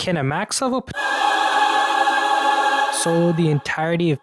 Can a max level solo the entirety of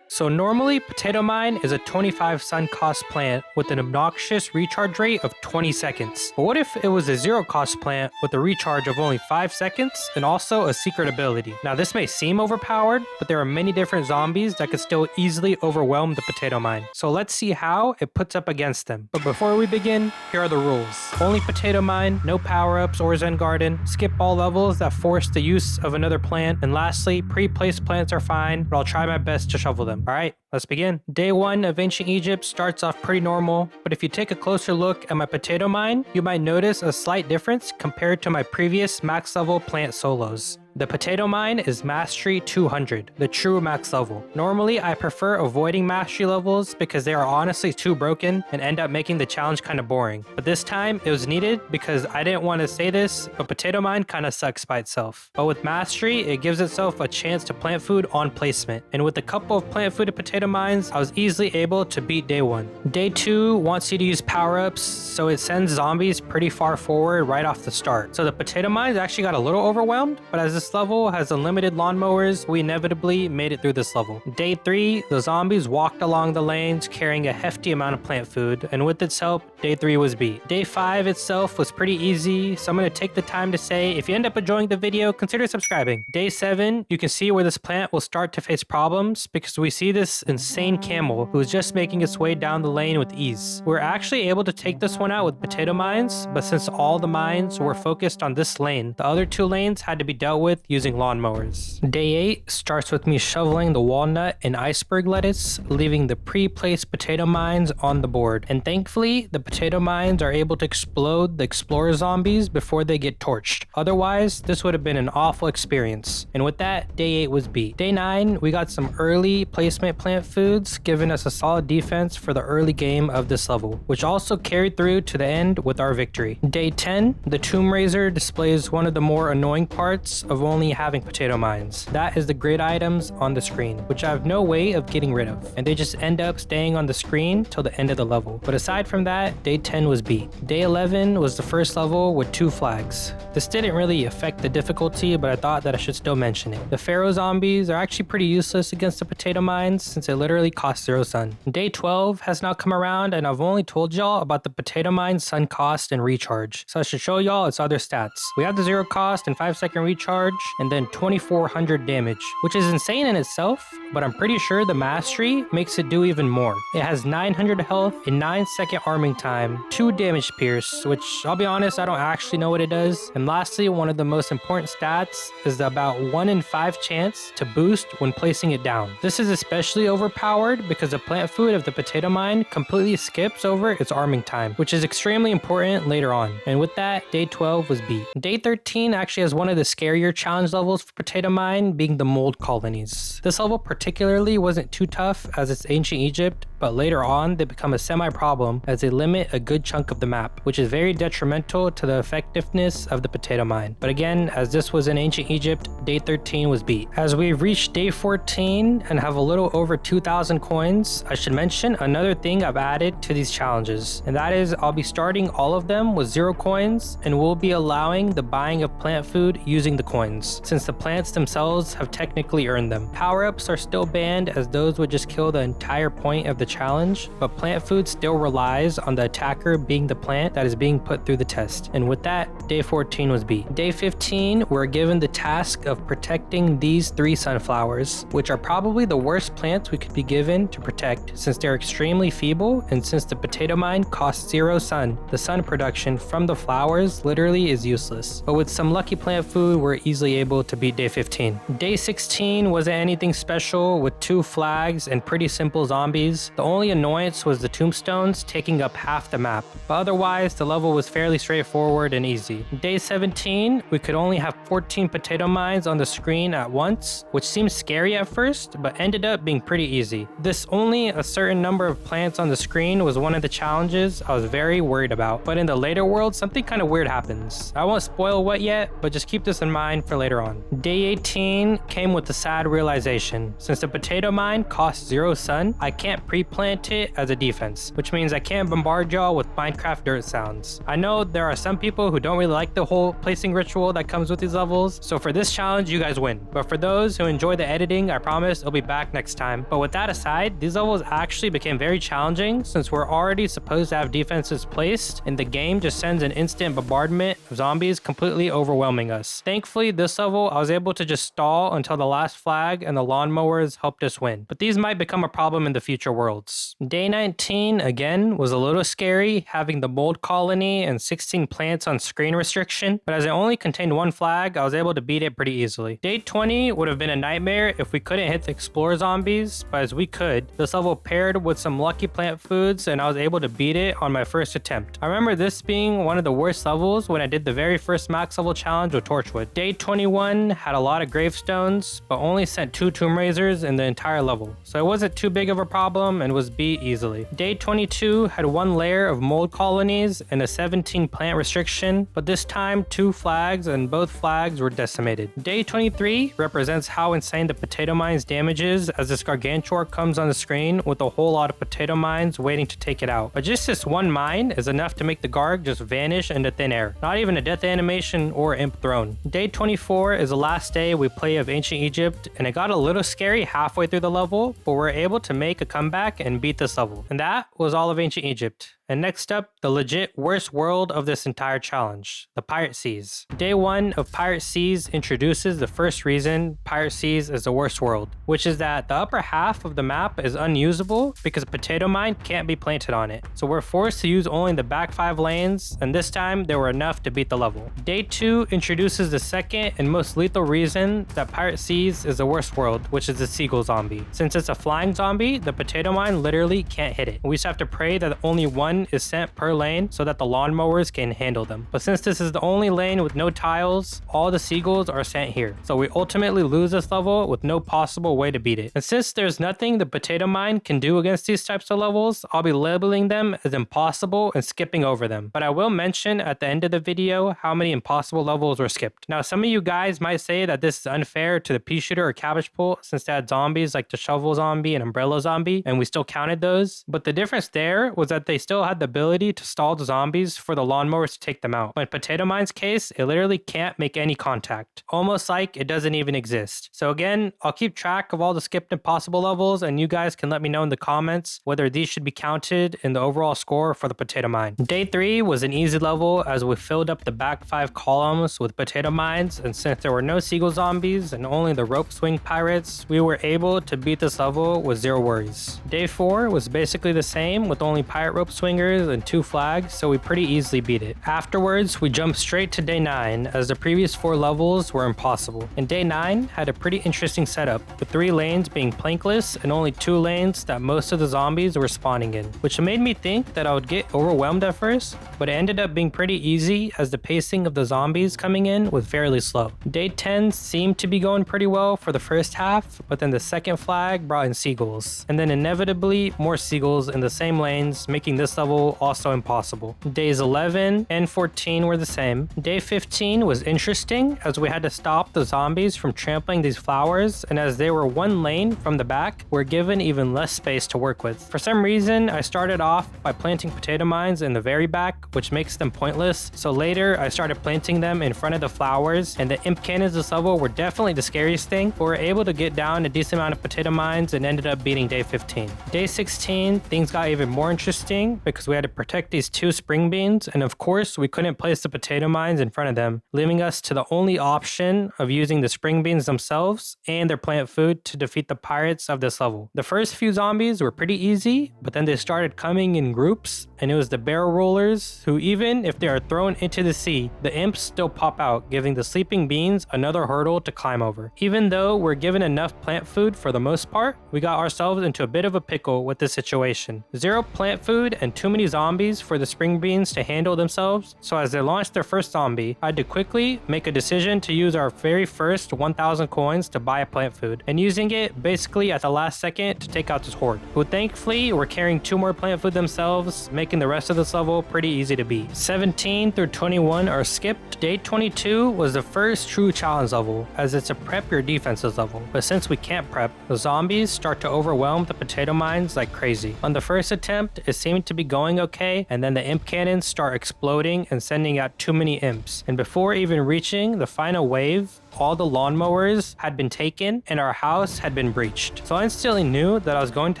So normally, Potato Mine is a 25 sun cost plant with an obnoxious recharge rate of 20 seconds. But what if it was a 0 cost plant with a recharge of only 5 seconds and also a secret ability? Now this may seem overpowered, but there are many different zombies that could still easily overwhelm the Potato Mine. So let's see how it puts up against them. But before we begin, here are the rules. Only Potato Mine, no power-ups or Zen Garden, skip all levels that force the use of another plant, and lastly, pre-placed plants are fine, but I'll try my best to shovel them. Alright, let's begin. Day 1 of Ancient Egypt starts off pretty normal, but if you take a closer look at my Potato Mine, you might notice a slight difference compared to my previous max level plant solos. The Potato Mine is Mastery 200, the true max level. Normally, I prefer avoiding Mastery levels because they are honestly too broken and end up making the challenge kind of boring. But this time, it was needed because I didn't want to say this, but Potato Mine kind of sucks by itself. But with Mastery, it gives itself a chance to plant food on placement. And with a couple of plant food and Potato Mines, I was easily able to beat Day 1. Day 2 wants you to use power-ups, so it sends zombies pretty far forward right off the start. So the Potato Mines actually got a little overwhelmed, but as this level has unlimited lawnmowers, we inevitably made it through this level. Day 3, the zombies walked along the lanes carrying a hefty amount of plant food, and with its help, Day 3 was beat. Day 5 itself was pretty easy, so I'm going to take the time to say, if you end up enjoying the video, consider subscribing. Day 7, you can see where this plant will start to face problems because we see this insane camel who is just making its way down the lane with ease. We're actually able to take this one out with Potato Mines, but since all the mines were focused on this lane, the other 2 lanes had to be dealt with using lawnmowers. Day 8 starts with me shoveling the walnut and iceberg lettuce, leaving the pre-placed Potato Mines on the board. And thankfully, the Potato Mines are able to explode the Explorer zombies before they get torched. Otherwise, this would have been an awful experience. And with that, Day 8 was beat. Day 9, we got some early placement plant foods, giving us a solid defense for the early game of this level, which also carried through to the end with our victory. Day 10, the Tomb Raiser displays one of the more annoying parts of only having Potato Mines. That is the grid items on the screen, which I have no way of getting rid of, and they just end up staying on the screen till the end of the level. But aside from that, Day 10 was beat. Day 11 was the first level with 2 flags. This didn't really affect the difficulty, but I thought that I should still mention it. The Pharaoh zombies are actually pretty useless against the Potato Mines since it literally costs 0 sun. Day 12 has now come around, and I've only told y'all about the Potato Mine sun cost and recharge, so I should show y'all its other stats. We have the 0 cost and 5-second recharge, and then 2400 damage, which is insane in itself, but I'm pretty sure the Mastery makes it do even more. It has 900 health and 9-second arming time, 2 damage pierce, which I'll be honest, I don't actually know what it does. And lastly, one of the most important stats is the about 1 in 5 chance to boost when placing it down. This is especially overpowered because the plant food of the Potato Mine completely skips over its arming time, which is extremely important later on. And with that, Day 12 was beat. Day 13 actually has one of the scarier challenge levels for Potato Mine, being the mold colonies. This level particularly wasn't too tough as it's Ancient Egypt, but later on they become a semi-problem as they limit a good chunk of the map, which is very detrimental to the effectiveness of the Potato Mine. But again, as this was in Ancient Egypt, Day 13 was beat. As we've reached Day 14 and have a little over 2,000 coins, I should mention another thing I've added to these challenges, and that is I'll be starting all of them with 0 coins, and we'll be allowing the buying of plant food using the coins, since the plants themselves have technically earned them. Power-ups are still banned as those would just kill the entire point of the challenge, but plant food still relies on the attacker being the plant that is being put through the test. And with that, Day 14 was beat. Day 15, we're given the task of protecting these 3 sunflowers, which are probably the worst plants we could be given to protect since they're extremely feeble, and since the Potato Mine costs 0 sun, the sun production from the flowers literally is useless. But with some lucky plant food, we're easily able to beat Day 15. Day 16 wasn't anything special with 2 flags and pretty simple zombies. The only annoyance was the tombstones taking up half the map, but otherwise the level was fairly straightforward and easy. Day 17, we could only have 14 Potato Mines on the screen at once, which seemed scary at first, but ended up being pretty easy. This only a certain number of plants on the screen was one of the challenges I was very worried about, but in the later world, something kind of weird happens. I won't spoil what yet, but just keep this in mind for later on. Day 18 came with the sad realization. Since the Potato Mine costs 0 sun, I can't pre-plant it as a defense, which means I can't bombard y'all with Minecraft dirt sounds. I know there are some people who don't really like the whole placing ritual that comes with these levels, so for this challenge, you guys win. But for those who enjoy the editing, I promise I'll be back next time. But with that aside, these levels actually became very challenging since we're already supposed to have defenses placed, and the game just sends an instant bombardment of zombies completely overwhelming us. Thankfully, this level, I was able to just stall until the last flag and the lawnmowers helped us win. But these might become a problem in the future worlds. Day 19, again, was a little scary, having the mold colony and 16 plants on screen restriction, but as it only contained one flag, I was able to beat it pretty easily. Day 20 would have been a nightmare if we couldn't hit the explorer zombies, but as we could. This level paired with some lucky plant foods, and I was able to beat it on my first attempt. I remember this being one of the worst levels when I did the very first max level challenge with Torchwood. Day 21 had a lot of gravestones, but only sent 2 tomb raisers in the entire level, so it wasn't too big of a problem and was beat easily. Day 22 had 1 layer of mold colonies and a 17 plant restriction, but this time 2 flags and both flags were decimated. Day 23 represents how insane the potato mines damage is, as this gargantuar comes on the screen with a whole lot of potato mines waiting to take it out. But just this one mine is enough to make the Garg just vanish into thin air. Not even a death animation or imp thrown. Day 24 is the last day we play of Ancient Egypt, and it got a little scary halfway through the level, but we're able to make a comeback and beat this level. And that was all of Ancient Egypt. And next up, the legit worst world of this entire challenge, the Pirate Seas. Day 1 of Pirate Seas introduces the first reason Pirate Seas is the worst world, which is that the upper half of the map is unusable because a potato mine can't be planted on it. So we're forced to use only the back 5 lanes, and this time there were enough to beat the level. Day 2 introduces the second and most lethal reason that Pirate Seas is the worst world, which is the seagull zombie. Since it's a flying zombie, the potato mine literally can't hit it. We just have to pray that only one is sent per lane so that the lawnmowers can handle them. But since this is the only lane with no tiles, all the seagulls are sent here. So we ultimately lose this level with no possible way to beat it. And since there's nothing the potato mine can do against these types of levels, I'll be labeling them as impossible and skipping over them. But I will mention at the end of the video how many impossible levels were skipped. Now, some of you guys might say that this is unfair to the pea shooter or cabbage pole since they had zombies like the shovel zombie and umbrella zombie, and we still counted those. But the difference there was that they still had the ability to stall the zombies for the lawnmowers to take them out. But in Potato Mine's case, it literally can't make any contact. Almost like it doesn't even exist. So again, I'll keep track of all the skipped impossible levels, and you guys can let me know in the comments whether these should be counted in the overall score for the Potato Mine. Day 3 was an easy level as we filled up the back 5 columns with potato mines, and since there were no seagull zombies and only the rope swing pirates, we were able to beat this level with 0 worries. Day 4 was basically the same with only pirate rope swingers and 2 flags, so we pretty easily beat it. Afterwards, we jumped straight to day 9 as the previous 4 levels were impossible. And day 9 had a pretty interesting setup, with 3 lanes being plankless and only 2 lanes that most of the zombies were spawning in, which made me think that I would get overwhelmed at first, but it ended up being pretty easy as the pacing of the zombies coming in was fairly slow. Day 10 seemed to be going pretty well for the first half, but then the second flag brought in seagulls, and then inevitably more seagulls in the same lanes, making this level also impossible. Days 11 and 14 were the same. Day 15 was interesting as we had to stop the zombies from trampling these flowers, and as they were 1 lane from the back, we're given even less space to work with. For some reason, I started off by planting potato mines in the very back, which makes them pointless, so later I started planting them in front of the flowers, and the imp cannons this level were definitely the scariest thing, but we were able to get down a decent amount of potato mines and ended up beating day 15. Day 16, things got even more interesting because we had to protect these 2 spring beans, and of course we couldn't place the potato mines in front of them, leaving us to the only option of using the spring beans themselves and their plant food to defeat the pirates of this level. The first few zombies were pretty easy, but then they started coming in groups, and it was the barrel rollers who, even if they are thrown into the sea, the imps still pop out, giving the sleeping beans another hurdle to climb over. Even though we're given enough plant food for the most part, we got ourselves into a bit of a pickle with this situation. 0 plant food and 2 too many zombies for the spring beans to handle themselves, so as they launched their first zombie, I had to quickly make a decision to use our very first 1000 coins to buy a plant food, and using it basically at the last second to take out this horde, who thankfully were carrying 2 more plant food themselves, making the rest of this level pretty easy to beat. 17 through 21 are skipped. Day 22 was the first true challenge level, as it's a prep your defenses level, but since we can't prep, the zombies start to overwhelm the potato mines like crazy. On the first attempt, it seemed to be going okay, and then the imp cannons start exploding and sending out too many imps, and before even reaching the final wave, all the lawnmowers had been taken and our house had been breached. So I instantly knew that I was going to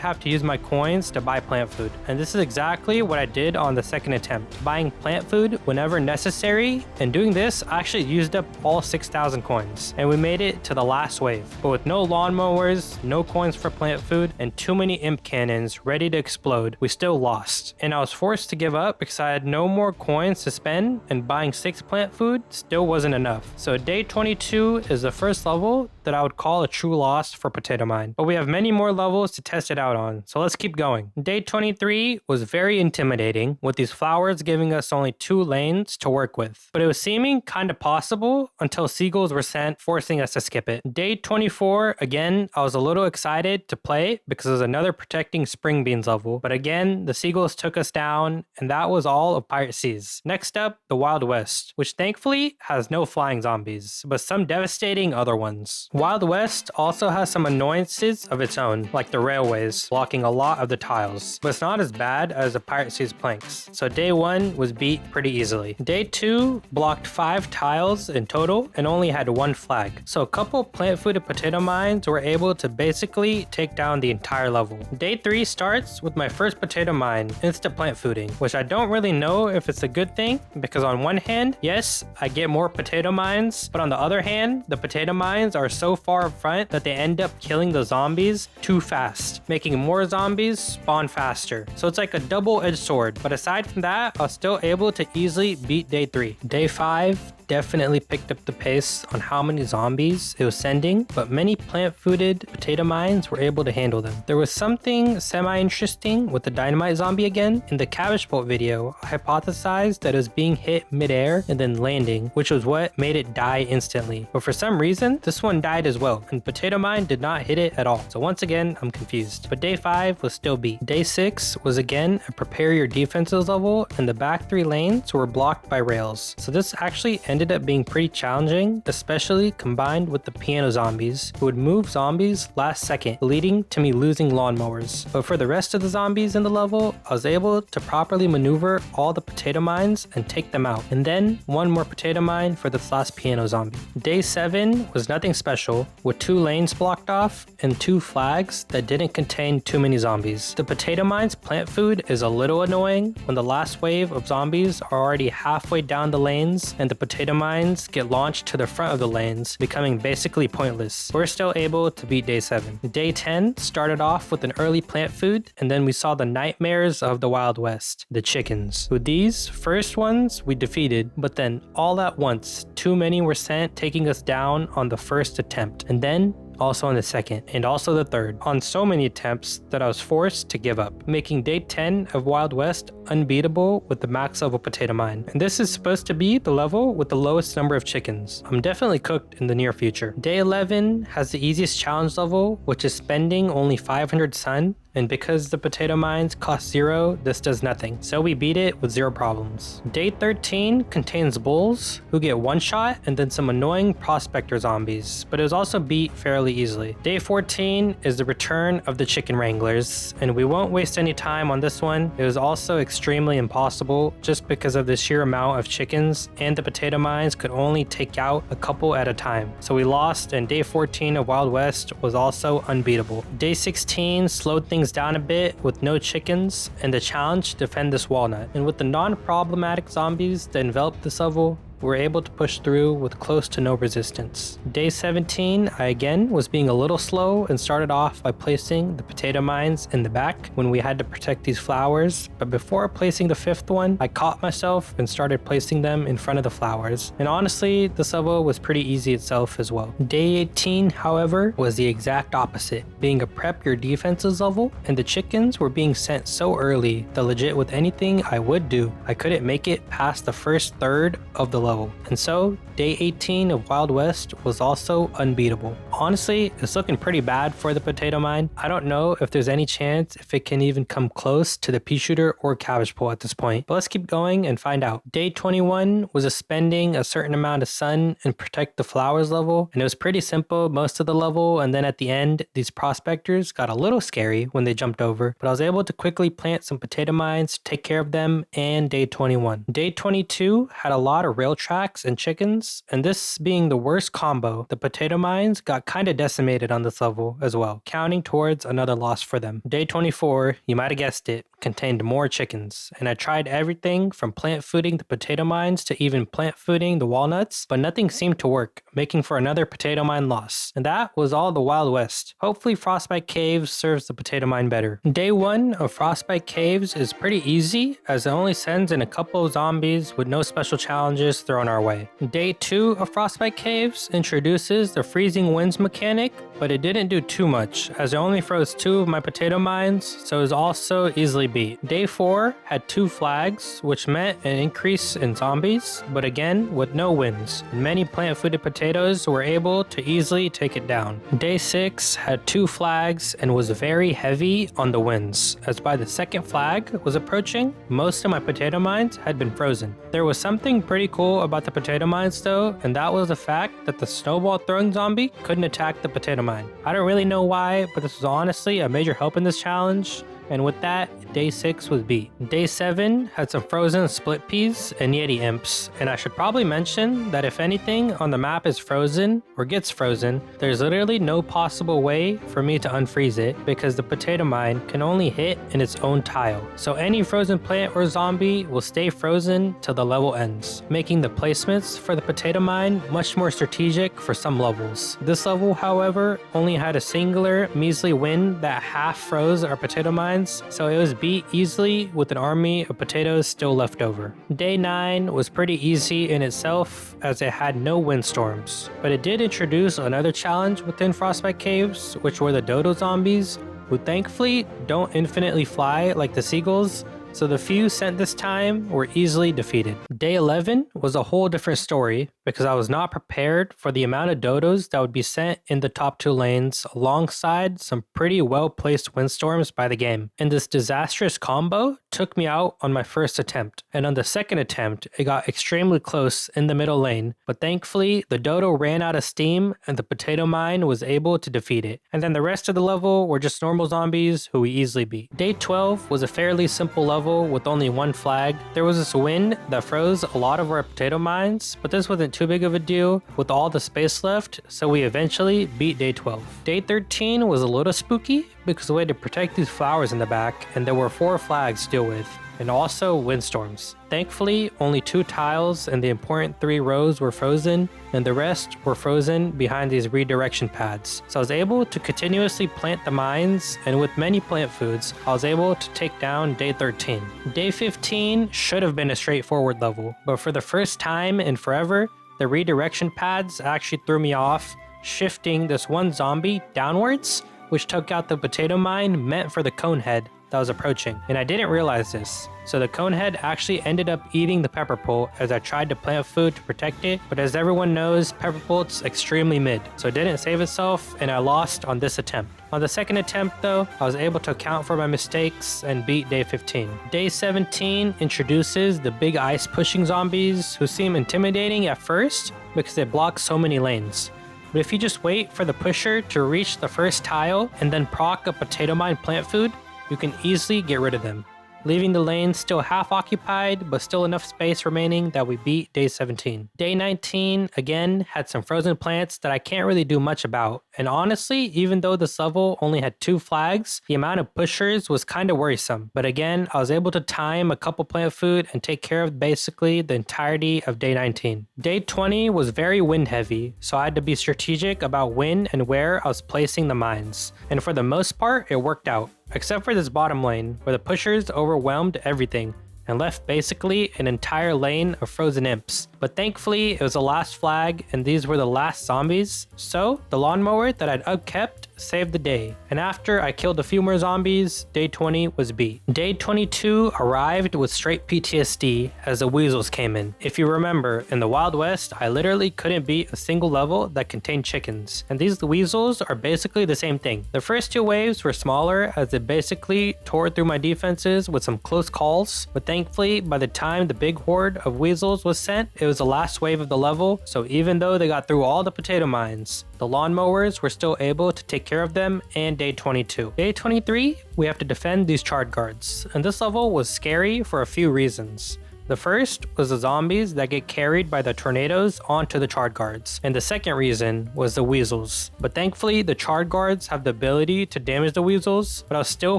have to use my coins to buy plant food. And this is exactly what I did on the second attempt, buying plant food whenever necessary. And doing this, I actually used up all 6,000 coins and we made it to the last wave. But with no lawnmowers, no coins for plant food, and too many imp cannons ready to explode, we still lost. And I was forced to give up because I had no more coins to spend, and buying 6 plant food still wasn't enough. So day 22 is the first level that I would call a true loss for Potato Mine, but we have many more levels to test it out on, so let's keep going. Day 23 was very intimidating, with these flowers giving us only 2 lanes to work with, but it was seeming kind of possible until seagulls were sent, forcing us to skip it. Day 24, again, I was a little excited to play because it was another protecting spring beans level, but again, the seagulls took us down, and that was all of Pirate Seas. Next up, the Wild West, which thankfully has no flying zombies, but some devastating other ones. Wild West also has some annoyances of its own, like the railways blocking a lot of the tiles, but it's not as bad as the Pirate Seas planks, so day 1 was beat pretty easily. Day 2 blocked 5 tiles in total and only had 1 flag, so a couple plant food and potato mines were able to basically take down the entire level. Day 3 starts with my first potato mine, instant plant fooding, which I don't really know if it's a good thing, because on one hand, yes, I get more potato mines, but on the other hand, the potato mines are so far up front that they end up killing the zombies too fast, making more zombies spawn faster. So it's like a double-edged sword, but aside from that, I was still able to easily beat day 3. Day 5 definitely picked up the pace on how many zombies it was sending, but many plant-fooded potato mines were able to handle them. There was something semi-interesting with the dynamite zombie again. In the cabbage bolt video, I hypothesized that it was being hit mid-air and then landing, which was what made it die instantly. But for some reason, this one died as well, and potato mine did not hit it at all. So once again, I'm confused. But day 5 was still beat. Day 6 was again a prepare your defenses level, and the back 3 lanes were blocked by rails. So this actually ended up being pretty challenging, especially combined with the piano zombies, who would move zombies last second, leading to me losing lawnmowers. But for the rest of the zombies in the level, I was able to properly maneuver all the potato mines and take them out. And then 1 more potato mine for this last piano zombie. Day 7 was nothing special, with 2 lanes blocked off and 2 flags that didn't contain too many zombies. The potato mines plant food is a little annoying when the last wave of zombies are already halfway down the lanes and the potato mines get launched to the front of the lanes, becoming basically pointless. We're still able to beat day 7. Day 10 started off with an early plant food, and then we saw the nightmares of the Wild West, the chickens. With these first ones we defeated, but then all at once, too many were sent, taking us down on the first attempt, and then also on the second, and also the third, on so many attempts that I was forced to give up, making day 10 of Wild West unbeatable with the max level potato mine. And this is supposed to be the level with the lowest number of chickens. I'm definitely cooked in the near future. Day 11 has the easiest challenge level, which is spending only 500 sun, and because the potato mines cost 0, this does nothing, so we beat it with 0 problems. Day 13 contains bulls, who get 1 shot, and then some annoying prospector zombies, but it was also beat fairly easily. Day 14 is the return of the chicken wranglers, and we won't waste any time on this one. It was also extremely impossible, just because of the sheer amount of chickens, and the potato mines could only take out a couple at a time, so we lost, and day 14 of Wild West was also unbeatable. Day 16 slowed things down a bit with no chickens and the challenge to defend this walnut, and with the non-problematic zombies that enveloped this level, we were able to push through with close to no resistance. Day 17, I again was being a little slow and started off by placing the potato mines in the back when we had to protect these flowers, but before placing the 5th one, I caught myself and started placing them in front of the flowers. And honestly, this level was pretty easy itself as well. Day 18, however, was the exact opposite, being a prep your defenses level, and the chickens were being sent so early that legit with anything I would do, I couldn't make it past the first third of the level. And so, day 18 of Wild West was also unbeatable. Honestly, it's looking pretty bad for the potato mine. I don't know if there's any chance if it can even come close to the pea shooter or cabbage pole at this point, but let's keep going and find out. Day 21 was a spending a certain amount of sun and protect the flowers level, and it was pretty simple most of the level, and then at the end, these prospectors got a little scary when they jumped over, but I was able to quickly plant some potato mines, take care of them, and day 21. Day 22 had a lot of rail tracks and chickens, and this being the worst combo, the potato mines got kind of decimated on this level as well, counting towards another loss for them. Day 24, you might have guessed it, contained more chickens, and I tried everything from plant fooding the potato mines to even plant fooding the walnuts, but nothing seemed to work, making for another potato mine loss. And that was all the Wild West. Hopefully Frostbite Caves serves the potato mine better. Day 1 of Frostbite Caves is pretty easy, as it only sends in a couple of zombies with no special challenges thrown our way. Day 2 of Frostbite Caves introduces the freezing winds mechanic, but it didn't do too much, as it only froze 2 of my potato mines, so it was also easily beat. Day 4 had 2 flags, which meant an increase in zombies, but again with no winds, and many plant-fooded potatoes were able to easily take it down. Day 6 had 2 flags and was very heavy on the winds, as by the second flag was approaching, most of my potato mines had been frozen. There was something pretty cool about the potato mines though, and that was the fact that the snowball throwing zombie couldn't attack the potato mine. I don't really know why, but this was honestly a major help in this challenge. And with that, day 6 was beat. Day 7 had some frozen split peas and Yeti imps, and I should probably mention that if anything on the map is frozen or gets frozen, there's literally no possible way for me to unfreeze it because the potato mine can only hit in its own tile. So any frozen plant or zombie will stay frozen till the level ends, making the placements for the potato mine much more strategic for some levels. This level, however, only had a singular measly wind that half froze our potato mine, so it was beat easily with an army of potatoes still left over. Day 9 was pretty easy in itself as it had no windstorms, but it did introduce another challenge within Frostbite Caves, which were the dodo zombies, who thankfully don't infinitely fly like the seagulls, so the few sent this time were easily defeated. Day 11 was a whole different story because I was not prepared for the amount of dodos that would be sent in the top 2 lanes alongside some pretty well placed windstorms by the game. And this disastrous combo took me out on my first attempt, and on the second attempt it got extremely close in the middle lane, but thankfully the dodo ran out of steam and the potato mine was able to defeat it. And then the rest of the level were just normal zombies who we easily beat. Day 12 was a fairly simple level with only 1 flag. There was this wind that froze a lot of our potato mines, but this wasn't too big of a deal with all the space left, so we eventually beat day 12. Day 13 was a little spooky because we had to protect these flowers in the back, and there were 4 flags to deal with, and also windstorms. Thankfully, only 2 tiles and the important 3 rows were frozen, and the rest were frozen behind these redirection pads. So I was able to continuously plant the mines, and with many plant foods, I was able to take down day 13. Day 15 should have been a straightforward level, but for the first time in forever, the redirection pads actually threw me off, shifting this one zombie downwards, which took out the potato mine meant for the cone head that was approaching, and I didn't realize this. So the cone head actually ended up eating the pepper pole as I tried to plant food to protect it, but as everyone knows, pepper pole's extremely mid, so it didn't save itself and I lost on this attempt. On the second attempt though, I was able to account for my mistakes and beat day 15. Day 17 introduces the big ice pushing zombies who seem intimidating at first because they block so many lanes. But if you just wait for the pusher to reach the first tile and then proc a potato mine plant food, you can easily get rid of them. leaving the lanes still half occupied, but still enough space remaining that we beat day 17. Day 19, again, had some frozen plants that I can't really do much about. And honestly, even though this level only had 2 flags, the amount of pushers was kind of worrisome. But again, I was able to time a couple plant food and take care of basically the entirety of day 19. Day 20 was very wind heavy, so I had to be strategic about when and where I was placing the mines. And for the most part, it worked out. Except for this bottom lane, where the pushers overwhelmed everything and left basically an entire lane of frozen imps. But thankfully, it was the last flag and these were the last zombies, so the lawnmower that I'd upkept saved the day. And after I killed a few more zombies, day 20 was beat. Day 22 arrived with straight PTSD as the weasels came in. If you remember, in the Wild West, I literally couldn't beat a single level that contained chickens. And these weasels are basically the same thing. The first 2 waves were smaller as they basically tore through my defenses with some close calls, but thankfully, by the time the big horde of weasels was sent, it was the last wave of the level, so even though they got through all the potato mines, the lawnmowers were still able to take care of them. And day 22. Day 23, we have to defend these charred guards, and this level was scary for a few reasons. The first was the zombies that get carried by the tornadoes onto the charred guards, and the second reason was the weasels. But thankfully, the charred guards have the ability to damage the weasels, but I was still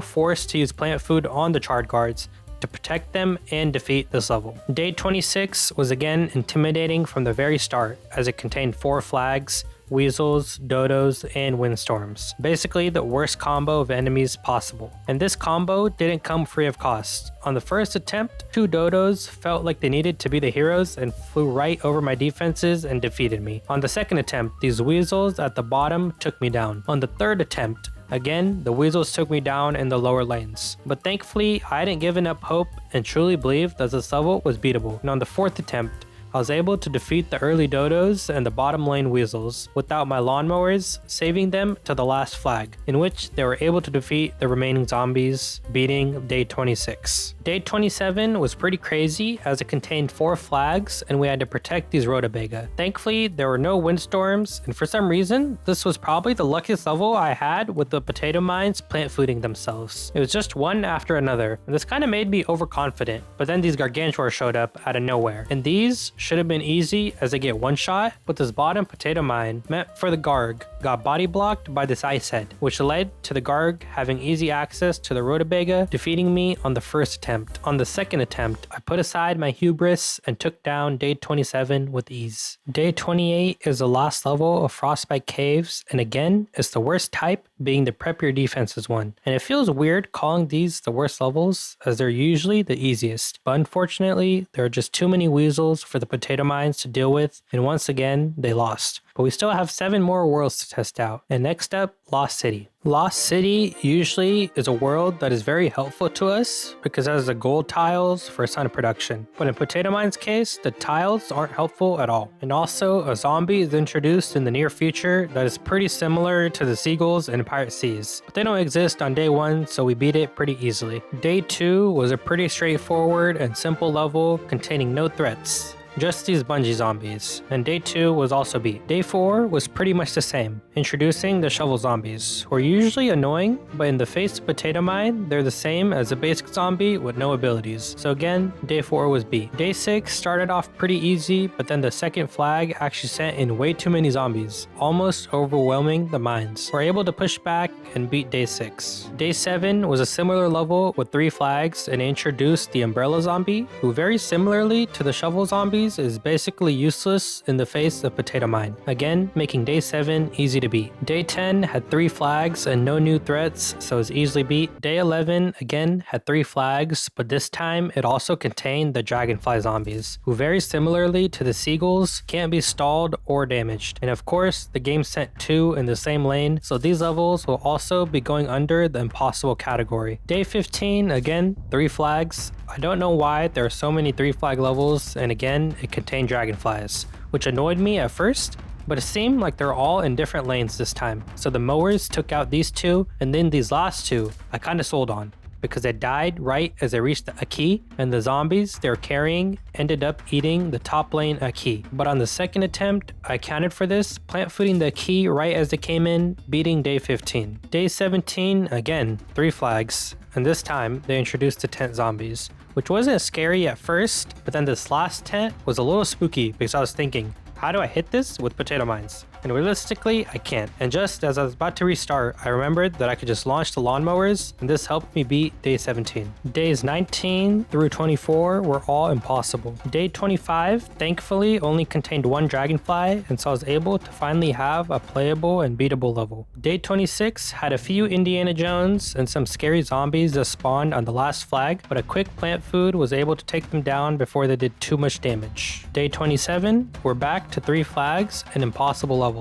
forced to use plant food on the charred guards to protect them and defeat this level. Day 26 was again intimidating from the very start, as it contained 4 flags, weasels, dodos, and windstorms. Basically the worst combo of enemies possible. And this combo didn't come free of cost. On the first attempt, 2 dodos felt like they needed to be the heroes and flew right over my defenses and defeated me. On the second attempt, these weasels at the bottom took me down. On the third attempt, again, the weasels took me down in the lower lanes. But thankfully, I hadn't given up hope and truly believed that this level was beatable. And on the fourth attempt, I was able to defeat the early dodos and the bottom lane weasels without my lawnmowers, saving them to the last flag, in which they were able to defeat the remaining zombies, beating day 26. Day 27 was pretty crazy as it contained 4 flags and we had to protect these rutabaga. Thankfully, there were no windstorms, and for some reason, this was probably the luckiest level I had with the potato mines plant fooding themselves. It was just one after another, and this kind of made me overconfident, but then these gargantuars showed up out of nowhere, and these should have been easy as they get one shot, but this bottom potato mine meant for the Garg got body blocked by this ice head, which led to the Garg having easy access to the rutabaga, defeating me on the first attempt. On the second attempt, I put aside my hubris and took down day 27 with ease. Day 28 is the last level of Frostbite Caves, and again, it's the worst type, being the prep your defenses one. And it feels weird calling these the worst levels, as they're usually the easiest. But unfortunately, there are just too many weasels for the potato mines to deal with, and once again, they lost. But we still have 7 more worlds to test out. And next up, Lost City. Lost City usually is a world that is very helpful to us because it has the gold tiles for a sign of production. But in Potato Mine's case, the tiles aren't helpful at all. And also, a zombie is introduced in the near future that is pretty similar to the seagulls in Pirate Seas. But they don't exist on day 1, so we beat it pretty easily. Day 2 was a pretty straightforward and simple level containing no threats. Just these bungee zombies, and day 2 was also beat. Day 4 was pretty much the same, introducing the shovel zombies, who are usually annoying, but in the face of Potato Mine, they're the same as a basic zombie with no abilities. So again, day 4 was beat. Day 6 started off pretty easy, but then the second flag actually sent in way too many zombies, almost overwhelming the mines. We're able to push back and beat day 6. Day 7 was a similar level with 3 flags and introduced the umbrella zombie, who very similarly to the shovel zombies is basically useless in the face of Potato Mine, again making day 7 easy to beat. Day 10 had 3 flags and no new threats, so it was easily beat. Day 11 again had 3 flags, but this time it also contained the dragonfly zombies, who very similarly to the seagulls can't be stalled or damaged. And of course, the game sent 2 in the same lane, so these levels will also be going under the impossible category. Day 15 again 3 flags. I don't know why there are so many 3 flag levels, and again it contained dragonflies, which annoyed me at first, but it seemed like they're all in different lanes this time. So the mowers took out these 2, and then these last 2 I kinda sold on, because they died right as they reached a key, and the zombies they were carrying ended up eating the top lane a key. But on the second attempt, I accounted for this, plant fooding the key right as they came in, beating day 15. Day 17, again, 3 flags. and this time they introduced the tent zombies, which wasn't scary at first, but then this last tent was a little spooky because I was thinking, how do I hit this with potato mines? And realistically, I can't. And just as I was about to restart, I remembered that I could just launch the lawnmowers, and this helped me beat day 17. Days 19 through 24 were all impossible. Day 25, thankfully, only contained one dragonfly, and so I was able to finally have a playable and beatable level. Day 26 had a few Indiana Jones and some scary zombies that spawned on the last flag, but a quick plant food was able to take them down before they did too much damage. Day 27, we're back to 3 flags and impossible levels.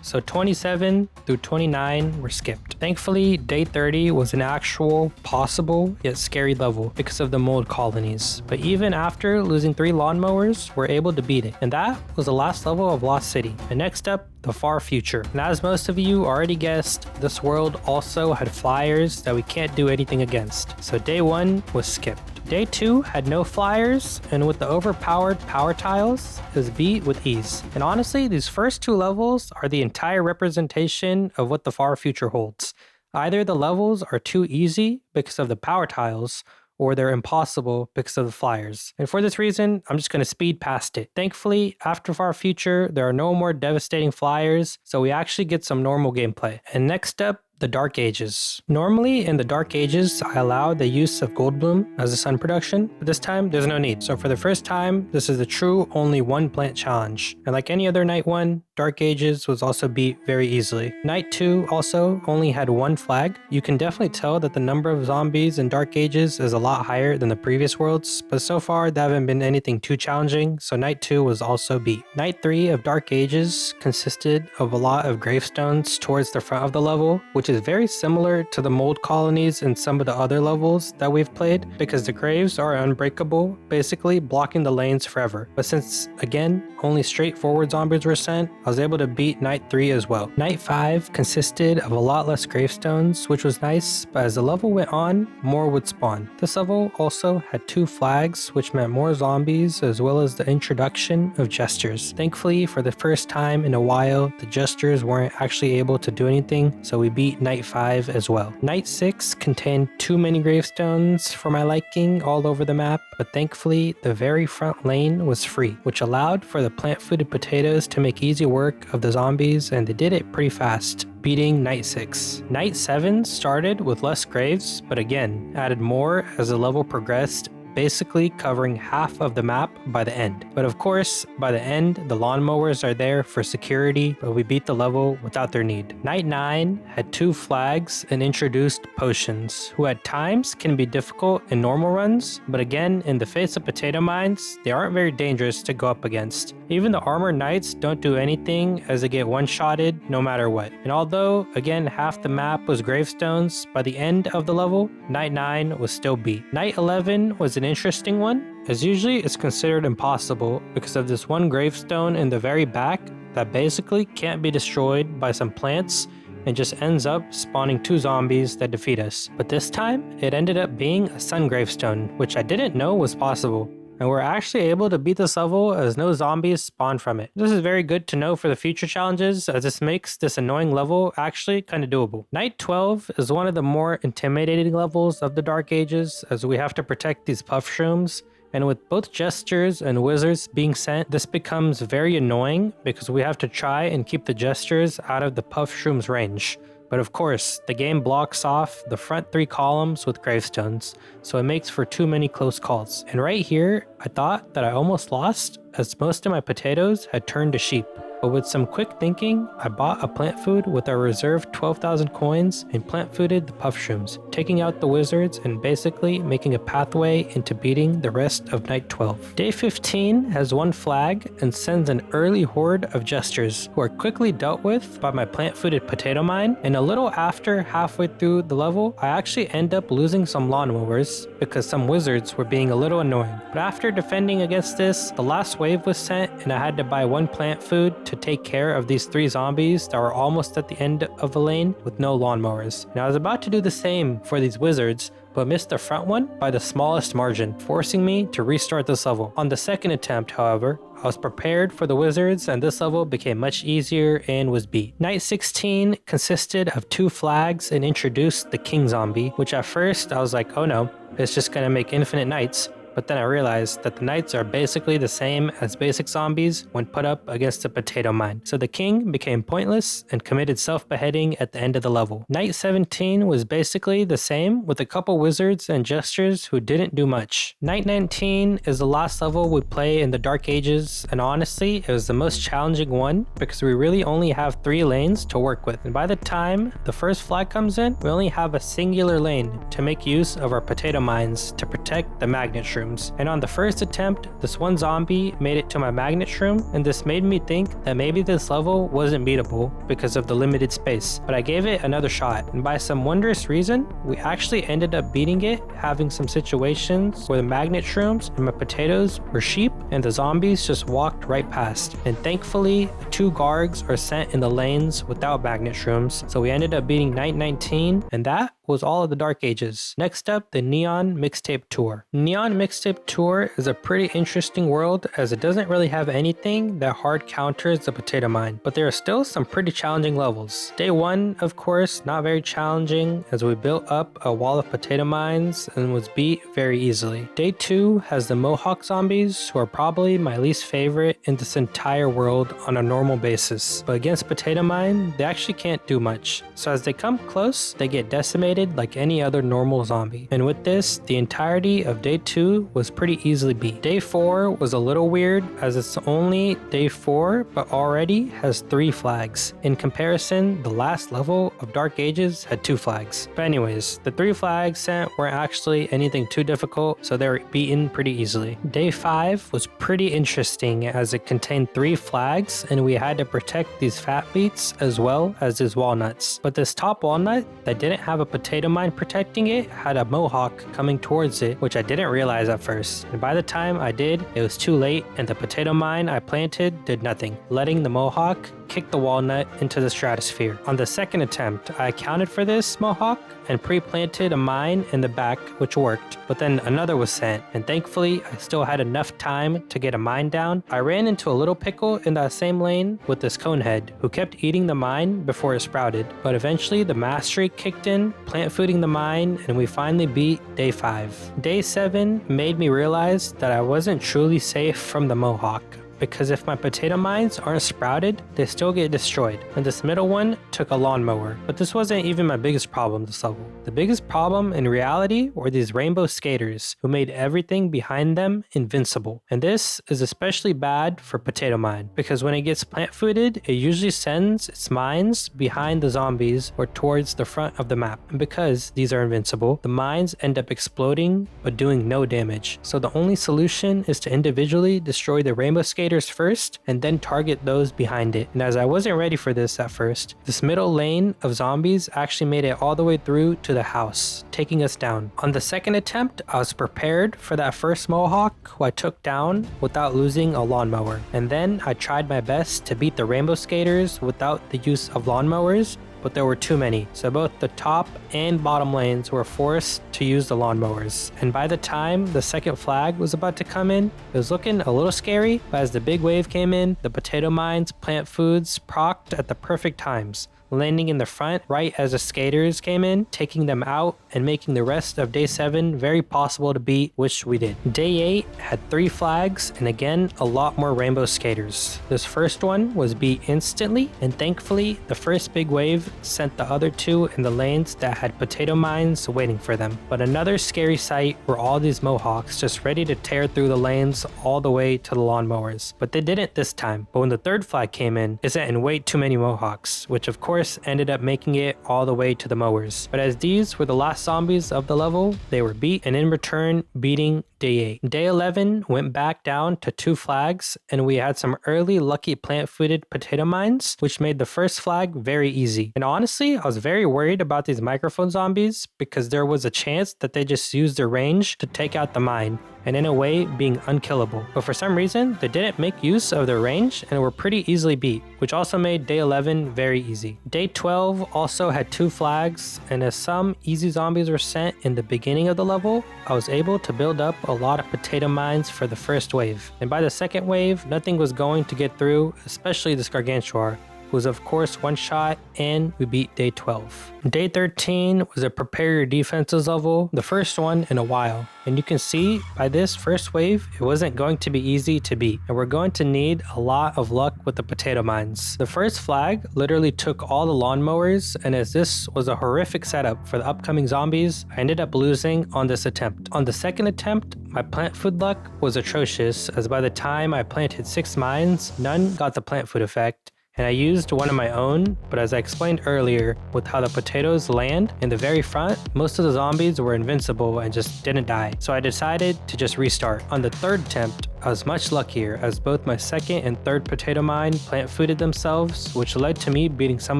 So 27 through 29 were skipped. Thankfully, day 30 was an actual possible yet scary level because of the mold colonies. But even after losing 3 lawnmowers, we're able to beat it. And that was the last level of Lost City. And next up, the far future. And as most of you already guessed, this world also had flyers that we can't do anything against. So day 1 was skipped. Day 2 had no flyers, and with the overpowered power tiles, it was beat with ease. And honestly, these first 2 levels are the entire representation of what the far future holds. Either the levels are too easy because of the power tiles, or they're impossible because of the flyers. And for this reason, I'm just going to speed past it. Thankfully, after Far Future, there are no more devastating flyers, so we actually get some normal gameplay. And next up, the Dark Ages. Normally in the Dark Ages, I allowed the use of Goldblum as a sun production, but this time there's no need. So for the first time, this is a true only 1 plant challenge. And like any other night 1, Dark Ages was also beat very easily. Night 2 also only had 1 flag. You can definitely tell that the number of zombies in Dark Ages is a lot higher than the previous worlds, but so far there haven't been anything too challenging, so Night 2 was also beat. Night 3 of Dark Ages consisted of a lot of gravestones towards the front of the level, which is very similar to the mold colonies in some of the other levels that we've played, because the graves are unbreakable, basically blocking the lanes forever. But since, again, only straightforward zombies were sent, I was able to beat Night 3 as well. Night 5 consisted of a lot less gravestones, which was nice, but as the level went on, more would spawn. This level also had 2 flags, which meant more zombies, as well as the introduction of jesters. Thankfully, for the first time in a while, the jesters weren't actually able to do anything, so we beat Night 5 as well. Night 6 contained too many gravestones for my liking all over the map, but thankfully the very front lane was free, which allowed for the plant-footed potatoes to make easy work of the zombies, and they did it pretty fast, beating Night 6. Night 7 started with less graves, but again, added more as the level progressed, basically covering half of the map by the end. But of course, by the end, the lawnmowers are there for security, but we beat the level without their need. Night 9 had 2 flags and introduced potions, who at times can be difficult in normal runs, but again, in the face of potato mines, they aren't very dangerous to go up against. Even the armored knights don't do anything as they get one-shotted no matter what. And although, again, half the map was gravestones, by the end of the level, Night 9 was still beat. Night 11 was an interesting one, as usually it's considered impossible because of this one gravestone in the very back that basically can't be destroyed by some plants and just ends up spawning 2 zombies that defeat us. But this time, it ended up being a sun gravestone, which I didn't know was possible. And we're actually able to beat this level as no zombies spawn from it. This is very good to know for the future challenges, as this makes this annoying level actually kind of doable. Night 12 is one of the more intimidating levels of the Dark Ages, as we have to protect these puff shrooms. And with both jesters and wizards being sent, this becomes very annoying because we have to try and keep the jesters out of the puff shrooms range. But of course, the game blocks off the front 3 columns with gravestones, so it makes for too many close calls. And right here, I thought that I almost lost, as most of my potatoes had turned to sheep. But with some quick thinking, I bought a plant food with our reserved 12,000 coins and plant fooded the puff shrooms, taking out the wizards and basically making a pathway into beating the rest of Night 12. Day 15 has 1 flag and sends an early horde of jesters, who are quickly dealt with by my plant fooded potato mine, and a little after halfway through the level, I actually end up losing some lawnmowers because some wizards were being a little annoying. But after defending against this, the last wave was sent and I had to buy 1 plant food to take care of these 3 zombies that were almost at the end of the lane with no lawnmowers. And I was about to do the same for these wizards, but missed the front one by the smallest margin, forcing me to restart this level. On the second attempt, however, I was prepared for the wizards and this level became much easier and was beat. Night 16 consisted of 2 flags and introduced the king zombie, which at first I was like, oh no, it's just gonna make infinite knights. But then I realized that the knights are basically the same as basic zombies when put up against a potato mine. So the king became pointless and committed self-beheading at the end of the level. Night 17 was basically the same with a couple wizards and jesters who didn't do much. Night 19 is the last level we play in the Dark Ages, and honestly it was the most challenging one because we really only have 3 lanes to work with. And by the time the first flag comes in, we only have a singular lane to make use of our potato mines to protect the magnet shroom. And on the first attempt, this one zombie made it to my magnet shroom, and this made me think that maybe this level wasn't beatable because of the limited space. But I gave it another shot, and by some wondrous reason, we actually ended up beating it, having some situations where the magnet shrooms and my potatoes were sheep, and the zombies just walked right past. And thankfully, the 2 Gargs are sent in the lanes without magnet shrooms, so we ended up beating Night 19, and that was all of the Dark Ages. Next up, the Neon Mixtape Tour. Neon Mixtape Tour is a pretty interesting world as it doesn't really have anything that hard counters the potato mine, but there are still some pretty challenging levels. Day 1, of course, not very challenging as we built up a wall of potato mines and was beat very easily. Day 2 has the Mohawk zombies, who are probably my least favorite in this entire world on a normal basis, but against potato mine, they actually can't do much. So as they come close, they get decimated like any other normal zombie. And with this, the entirety of day 2 was pretty easily beat. Day 4 was a little weird as it's only day 4 but already has 3 flags. In comparison, the last level of Dark Ages had 2 flags. But anyways, the 3 flags sent weren't actually anything too difficult, so they were beaten pretty easily. Day 5 was pretty interesting as it contained 3 flags and we had to protect these fat beets as well as these walnuts. But this top walnut that didn't have a potato mine protecting it had a mohawk coming towards it, which I didn't realize at first. And by the time I did, it was too late and the potato mine I planted did nothing, letting the mohawk kick the walnut into the stratosphere. On the second attempt, I accounted for this mohawk and pre-planted a mine in the back, which worked, but then another was sent, and thankfully I still had enough time to get a mine down. I ran into a little pickle in that same lane with this conehead, who kept eating the mine before it sprouted, but eventually the mastery kicked in, plant fooding the mine, and we finally beat day 5. Day 7 made me realize that I wasn't truly safe from the mohawk, because if my potato mines aren't sprouted, they still get destroyed. And this middle one took a lawnmower. But this wasn't even my biggest problem this level. The biggest problem in reality were these rainbow skaters who made everything behind them invincible. And this is especially bad for potato mine, because when it gets plant fooded, it usually sends its mines behind the zombies or towards the front of the map. And because these are invincible, the mines end up exploding but doing no damage. So the only solution is to individually destroy the rainbow skaters first and then target those behind it. And as I wasn't ready for this at first, this middle lane of zombies actually made it all the way through to the house, taking us down. On the second attempt, I was prepared for that first mohawk who I took down without losing a lawnmower. And then I tried my best to beat the rainbow skaters without the use of lawnmowers, but there were too many, so both the top and bottom lanes were forced to use the lawnmowers. And by the time the second flag was about to come in, it was looking a little scary, but as the big wave came in, the potato mines, plant foods procced at the perfect times, landing in the front right as the skaters came in, taking them out and making the rest of day 7 very possible to beat, which we did. Day 8 had 3 flags and again a lot more rainbow skaters. This first one was beat instantly, and thankfully the first big wave sent the other 2 in the lanes that had potato mines waiting for them. But another scary sight were all these mohawks just ready to tear through the lanes all the way to the lawnmowers. But they didn't this time. But when the third flag came in, it sent in way too many mohawks, which of course ended up making it all the way to the mowers. But as these were the last zombies of the level, they were beat, and in return beating day 8. Day 11 went back down to 2 flags, and we had some early lucky plant-footed potato mines, which made the first flag very easy. And honestly, I was very worried about these microphone zombies because there was a chance that they just used their range to take out the mine. and in a way being unkillable. But for some reason, they didn't make use of their range and were pretty easily beat, which also made day 11 very easy. Day 12 also had 2 flags, and as some easy zombies were sent in the beginning of the level, I was able to build up a lot of potato mines for the first wave. And by the second wave, nothing was going to get through, especially this Gargantuar, who was of course one shot, and we beat day 12. Day 13 was a prepare your defenses level, the first one in a while. And you can see by this first wave, it wasn't going to be easy to beat, and we're going to need a lot of luck with the potato mines. The first flag literally took all the lawnmowers, and as this was a horrific setup for the upcoming zombies, I ended up losing on this attempt. On the second attempt, my plant food luck was atrocious, as by the time I planted 6 mines, none got the plant food effect. And I used one of my own, but as I explained earlier, with how the potatoes land in the very front, most of the zombies were invincible and just didn't die. So I decided to just restart. On the third attempt, I was much luckier as both my second and third potato mine plant fooded themselves, which led to me beating some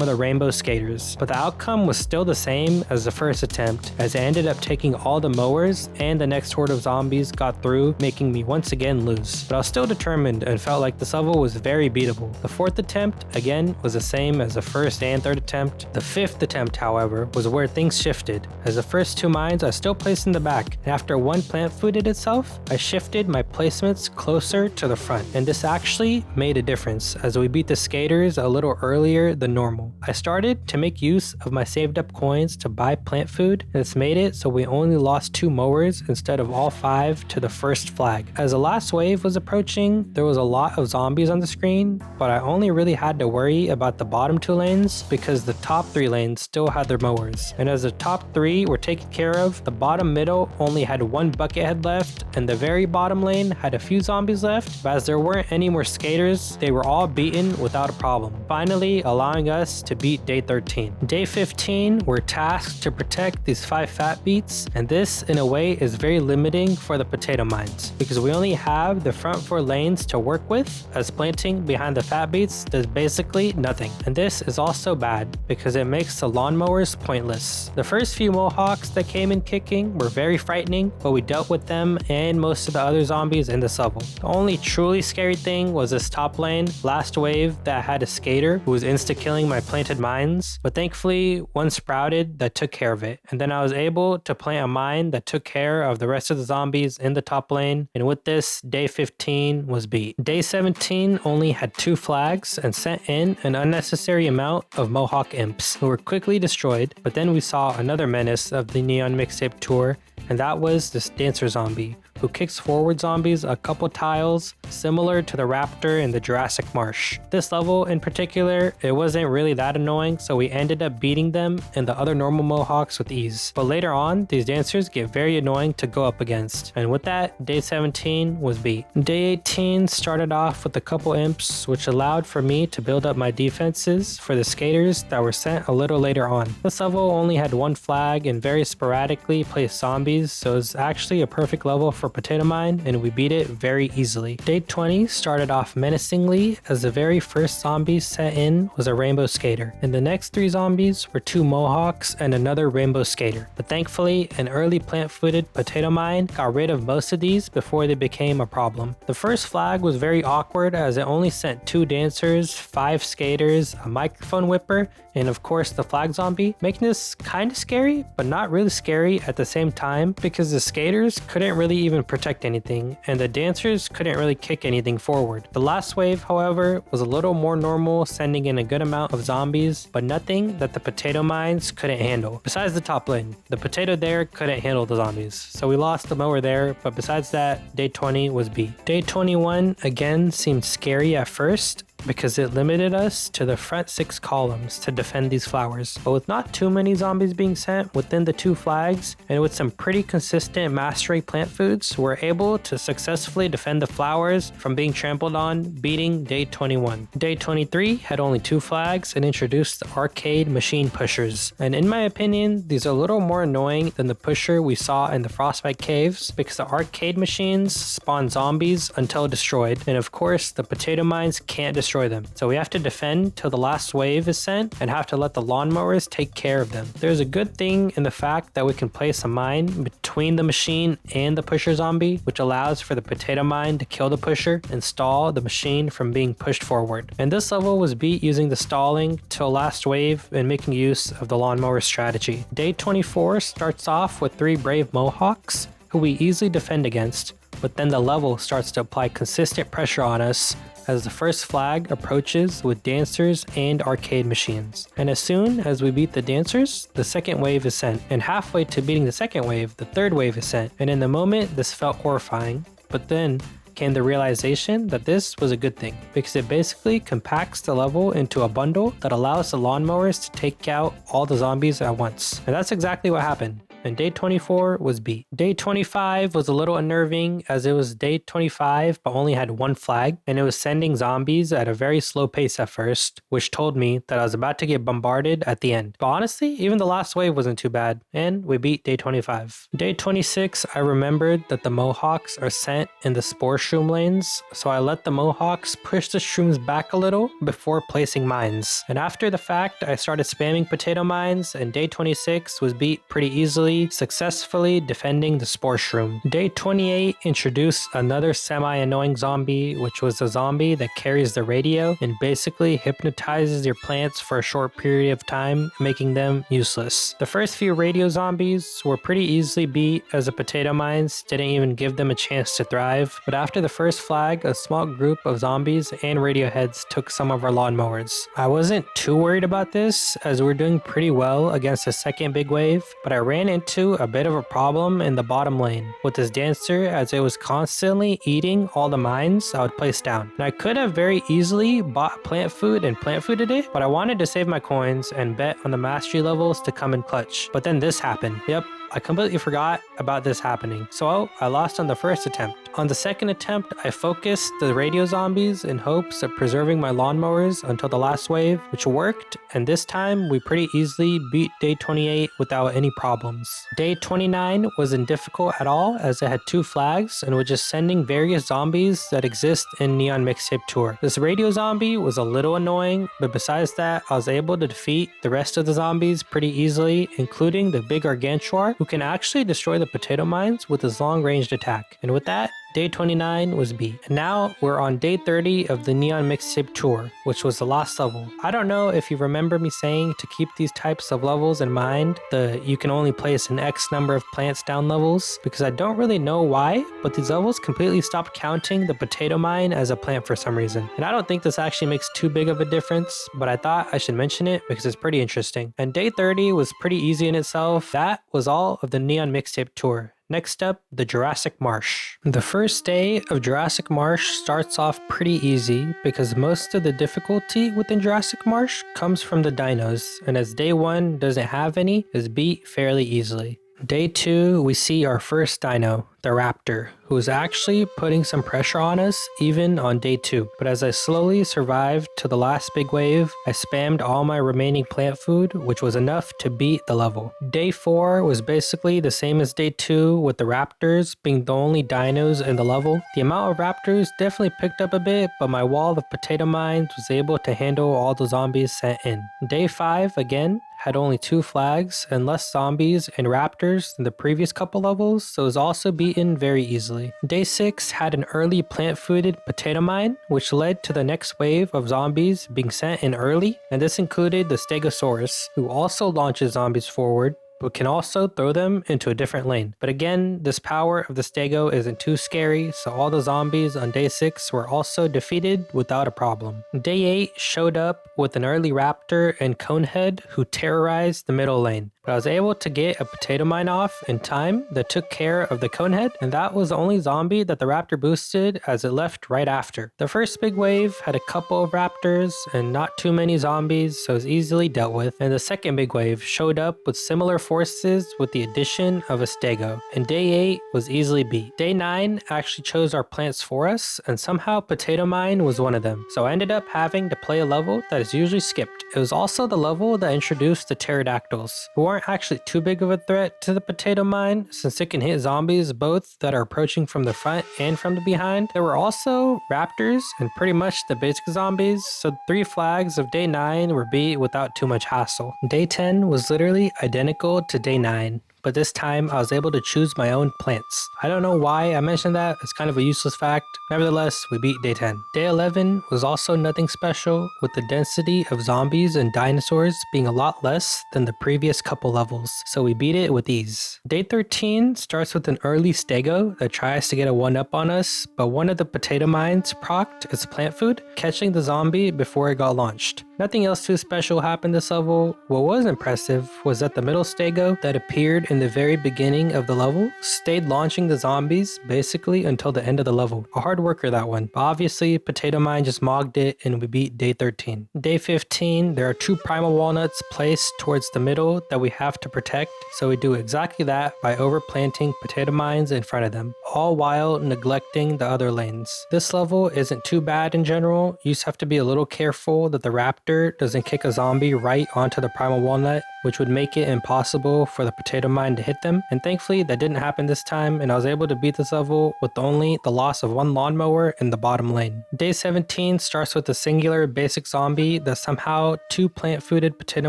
of the rainbow skaters. But the outcome was still the same as the first attempt, as I ended up taking all the mowers and the next horde of zombies got through, making me once again lose. But I was still determined and felt like this level was very beatable. The fourth attempt, again, was the same as the first and third attempt. The fifth attempt, however, was where things shifted, as the first 2 mines I still placed in the back, and after one plant fooded itself, I shifted my placements closer to the front, and this actually made a difference as we beat the skaters a little earlier than normal. I started to make use of my saved up coins to buy plant food, and it's made it so we only lost 2 mowers instead of all 5 to the first flag. As the last wave was approaching, there was a lot of zombies on the screen, but I only really had to worry about the bottom 2 lanes because the top 3 lanes still had their mowers. And as the top 3 were taken care of, the bottom middle only had 1 bucket head left, and the very bottom lane had a few zombies left, but as there weren't any more skaters, they were all beaten without a problem, finally allowing us to beat day 13. Day 15, we're tasked to protect these 5 fat beats, and this in a way is very limiting for the potato mines because we only have the front 4 lanes to work with, as planting behind the fat beats does basically nothing. And this is also bad because it makes the lawnmowers pointless. The first few mohawks that came in kicking were very frightening, but we dealt with them and most of the other zombies in this level. The only truly scary thing was this top lane last wave that had a skater who was insta-killing my planted mines, but thankfully one sprouted that took care of it, and then I was able to plant a mine that took care of the rest of the zombies in the top lane, and with this, day 15 was beat. Day 17 only had 2 flags and sent in an unnecessary amount of Mohawk imps who were quickly destroyed, but then we saw another menace of the Neon Mixtape tour, and that was this dancer zombie who kicks forward zombies a couple tiles, similar to the raptor in the Jurassic Marsh. This level in particular, it wasn't really that annoying, so we ended up beating them and the other normal mohawks with ease. But later on, these dancers get very annoying to go up against, and with that, day 17 was beat. Day 18 started off with a couple imps, which allowed for me to build up my defenses for the skaters that were sent a little later on. This level only had 1 flag and very sporadically placed zombies, so it was actually a perfect level for potato mine, and we beat it very easily. Day 20 started off menacingly as the very first zombie set in was a rainbow skater, and the next 3 zombies were 2 mohawks and another rainbow skater. But thankfully, an early plant-footed potato mine got rid of most of these before they became a problem. The first flag was very awkward as it only sent 2 dancers, 5 skaters, a microphone whipper, and of course the flag zombie, making this kind of scary, but not really scary at the same time because the skaters couldn't really even protect anything, and the dancers couldn't really kick anything forward. The last wave, however, was a little more normal, sending in a good amount of zombies, but nothing that the potato mines couldn't handle. Besides the top lane, the potato there couldn't handle the zombies, so we lost the mower there, but besides that, day 20 was beat. Day 21 again seemed scary at first, because it limited us to the front 6 columns to defend these flowers. But with not too many zombies being sent within the 2 flags, and with some pretty consistent mastery plant foods, we're able to successfully defend the flowers from being trampled on, beating day 21. Day 23 had only 2 flags and introduced the arcade machine pushers. And in my opinion, these are a little more annoying than the pusher we saw in the Frostbite Caves, because the arcade machines spawn zombies until destroyed, and of course the potato mines can't destroy destroy them. So we have to defend till the last wave is sent and have to let the lawnmowers take care of them. There's a good thing in the fact that we can place a mine between the machine and the pusher zombie, which allows for the potato mine to kill the pusher and stall the machine from being pushed forward. And this level was beat using the stalling till last wave and making use of the lawnmower strategy. Day 24 starts off with 3 brave Mohawks who we easily defend against, but then the level starts to apply consistent pressure on us as the first flag approaches with dancers and arcade machines. And as soon as we beat the dancers, the second wave is sent. And halfway to beating the second wave, the third wave is sent. And in the moment, this felt horrifying, but then came the realization that this was a good thing because it basically compacts the level into a bundle that allows the lawnmowers to take out all the zombies at once. And that's exactly what happened. And day 24 was beat. Day 25 was a little unnerving as it was day 25 but only had 1 flag, and it was sending zombies at a very slow pace at first, which told me that I was about to get bombarded at the end. But honestly, even the last wave wasn't too bad, and we beat day 25. Day 26, I remembered that the Mohawks are sent in the spore shroom lanes, so I let the Mohawks push the shrooms back a little before placing mines. And after the fact, I started spamming potato mines, and day 26 was beat pretty easily, successfully defending the spore shroom. Day 28 introduced another semi-annoying zombie, which was a zombie that carries the radio and basically hypnotizes your plants for a short period of time, making them useless. The first few radio zombies were pretty easily beat as the potato mines didn't even give them a chance to thrive, but after the first flag, a small group of zombies and radioheads took some of our lawnmowers. I wasn't too worried about this as we were doing pretty well against the second big wave, but I ran into a bit of a problem in the bottom lane with this dancer as it was constantly eating all the mines I would place down. And I could have very easily bought plant food and plant fooded it, but I wanted to save my coins and bet on the mastery levels to come in clutch. But then this happened. Yep, I completely forgot about this happening. So I lost on the first attempt. On the second attempt, I focused the radio zombies in hopes of preserving my lawnmowers until the last wave, which worked, and this time we pretty easily beat day 28 without any problems. Day 29 wasn't difficult at all as it had 2 flags and was just sending various zombies that exist in Neon Mixtape Tour. This radio zombie was a little annoying, but besides that, I was able to defeat the rest of the zombies pretty easily, including the big Gargantuar, who can actually destroy the potato mines with his long-ranged attack. And with that, day 29 was beat. And now we're on day 30 of the Neon Mixtape Tour, which was the last level. I don't know if you remember me saying to keep these types of levels in mind, you can only place an X number of plants down levels, because I don't really know why, but these levels completely stopped counting the potato mine as a plant for some reason. And I don't think this actually makes too big of a difference, but I thought I should mention it because it's pretty interesting. And day 30 was pretty easy in itself. That was all of the Neon Mixtape Tour. Next up, the Jurassic Marsh. The first day of Jurassic Marsh starts off pretty easy because most of the difficulty within Jurassic Marsh comes from the dinos, and as day 1 doesn't have any, is beat fairly easily. Day 2, we see our first dino, the raptor, who is actually putting some pressure on us even on day 2. But as I slowly survived to the last big wave, I spammed all my remaining plant food, which was enough to beat the level. Day 4 was basically the same as day 2, with the raptors being the only dinos in the level. The amount of raptors definitely picked up a bit, but my wall of potato mines was able to handle all the zombies sent in. Day 5, again, had only 2 flags and less zombies and raptors than the previous couple levels, so it was also beaten very easily. Day 6 had an early plant-fooded potato mine, which led to the next wave of zombies being sent in early, and this included the Stegosaurus, who also launches zombies forward, but can also throw them into a different lane. But again, this power of the Stego isn't too scary, so all the zombies on day 6 were also defeated without a problem. Day 8 showed up with an early raptor and conehead who terrorized the middle lane. But I was able to get a potato mine off in time that took care of the conehead, and that was the only zombie that the raptor boosted as it left right after. The first big wave had a couple of raptors and not too many zombies, so it was easily dealt with, and the second big wave showed up with similar forces with the addition of a stego, and day 8 was easily beat. Day 9 actually chose our plants for us, and somehow potato mine was one of them, so I ended up having to play a level that is usually skipped. It was also the level that introduced the pterodactyls, who aren't actually too big of a threat to the potato mine since it can hit zombies both that are approaching from the front and from the behind. There were also raptors and pretty much the basic zombies, so 3 flags of day 9 were beat without too much hassle. Day 10 was literally identical to day 9. But this time I was able to choose my own plants. I don't know why I mentioned that, it's kind of a useless fact. Nevertheless, we beat day 10. Day 11 was also nothing special, with the density of zombies and dinosaurs being a lot less than the previous couple levels, so we beat it with ease. Day 13 starts with an early stego that tries to get a 1-up on us, but one of the potato mines procced its plant food, catching the zombie before it got launched. Nothing else too special happened this level. What was impressive was that the middle stego that appeared in the very beginning of the level stayed launching the zombies basically until the end of the level. A hard worker, that one. But obviously, Potato Mine just mogged it and we beat day 13. Day 15, there are 2 primal walnuts placed towards the middle that we have to protect, so we do exactly that by overplanting potato mines in front of them, all while neglecting the other lanes. This level isn't too bad in general. You just have to be a little careful that the raptor doesn't kick a zombie right onto the primal walnut, which would make it impossible for the potato mine to hit them. And thankfully that didn't happen this time, and I was able to beat this level with only the loss of 1 lawnmower in the bottom lane. Day 17 starts with a singular basic zombie that somehow 2 plant-fooded potato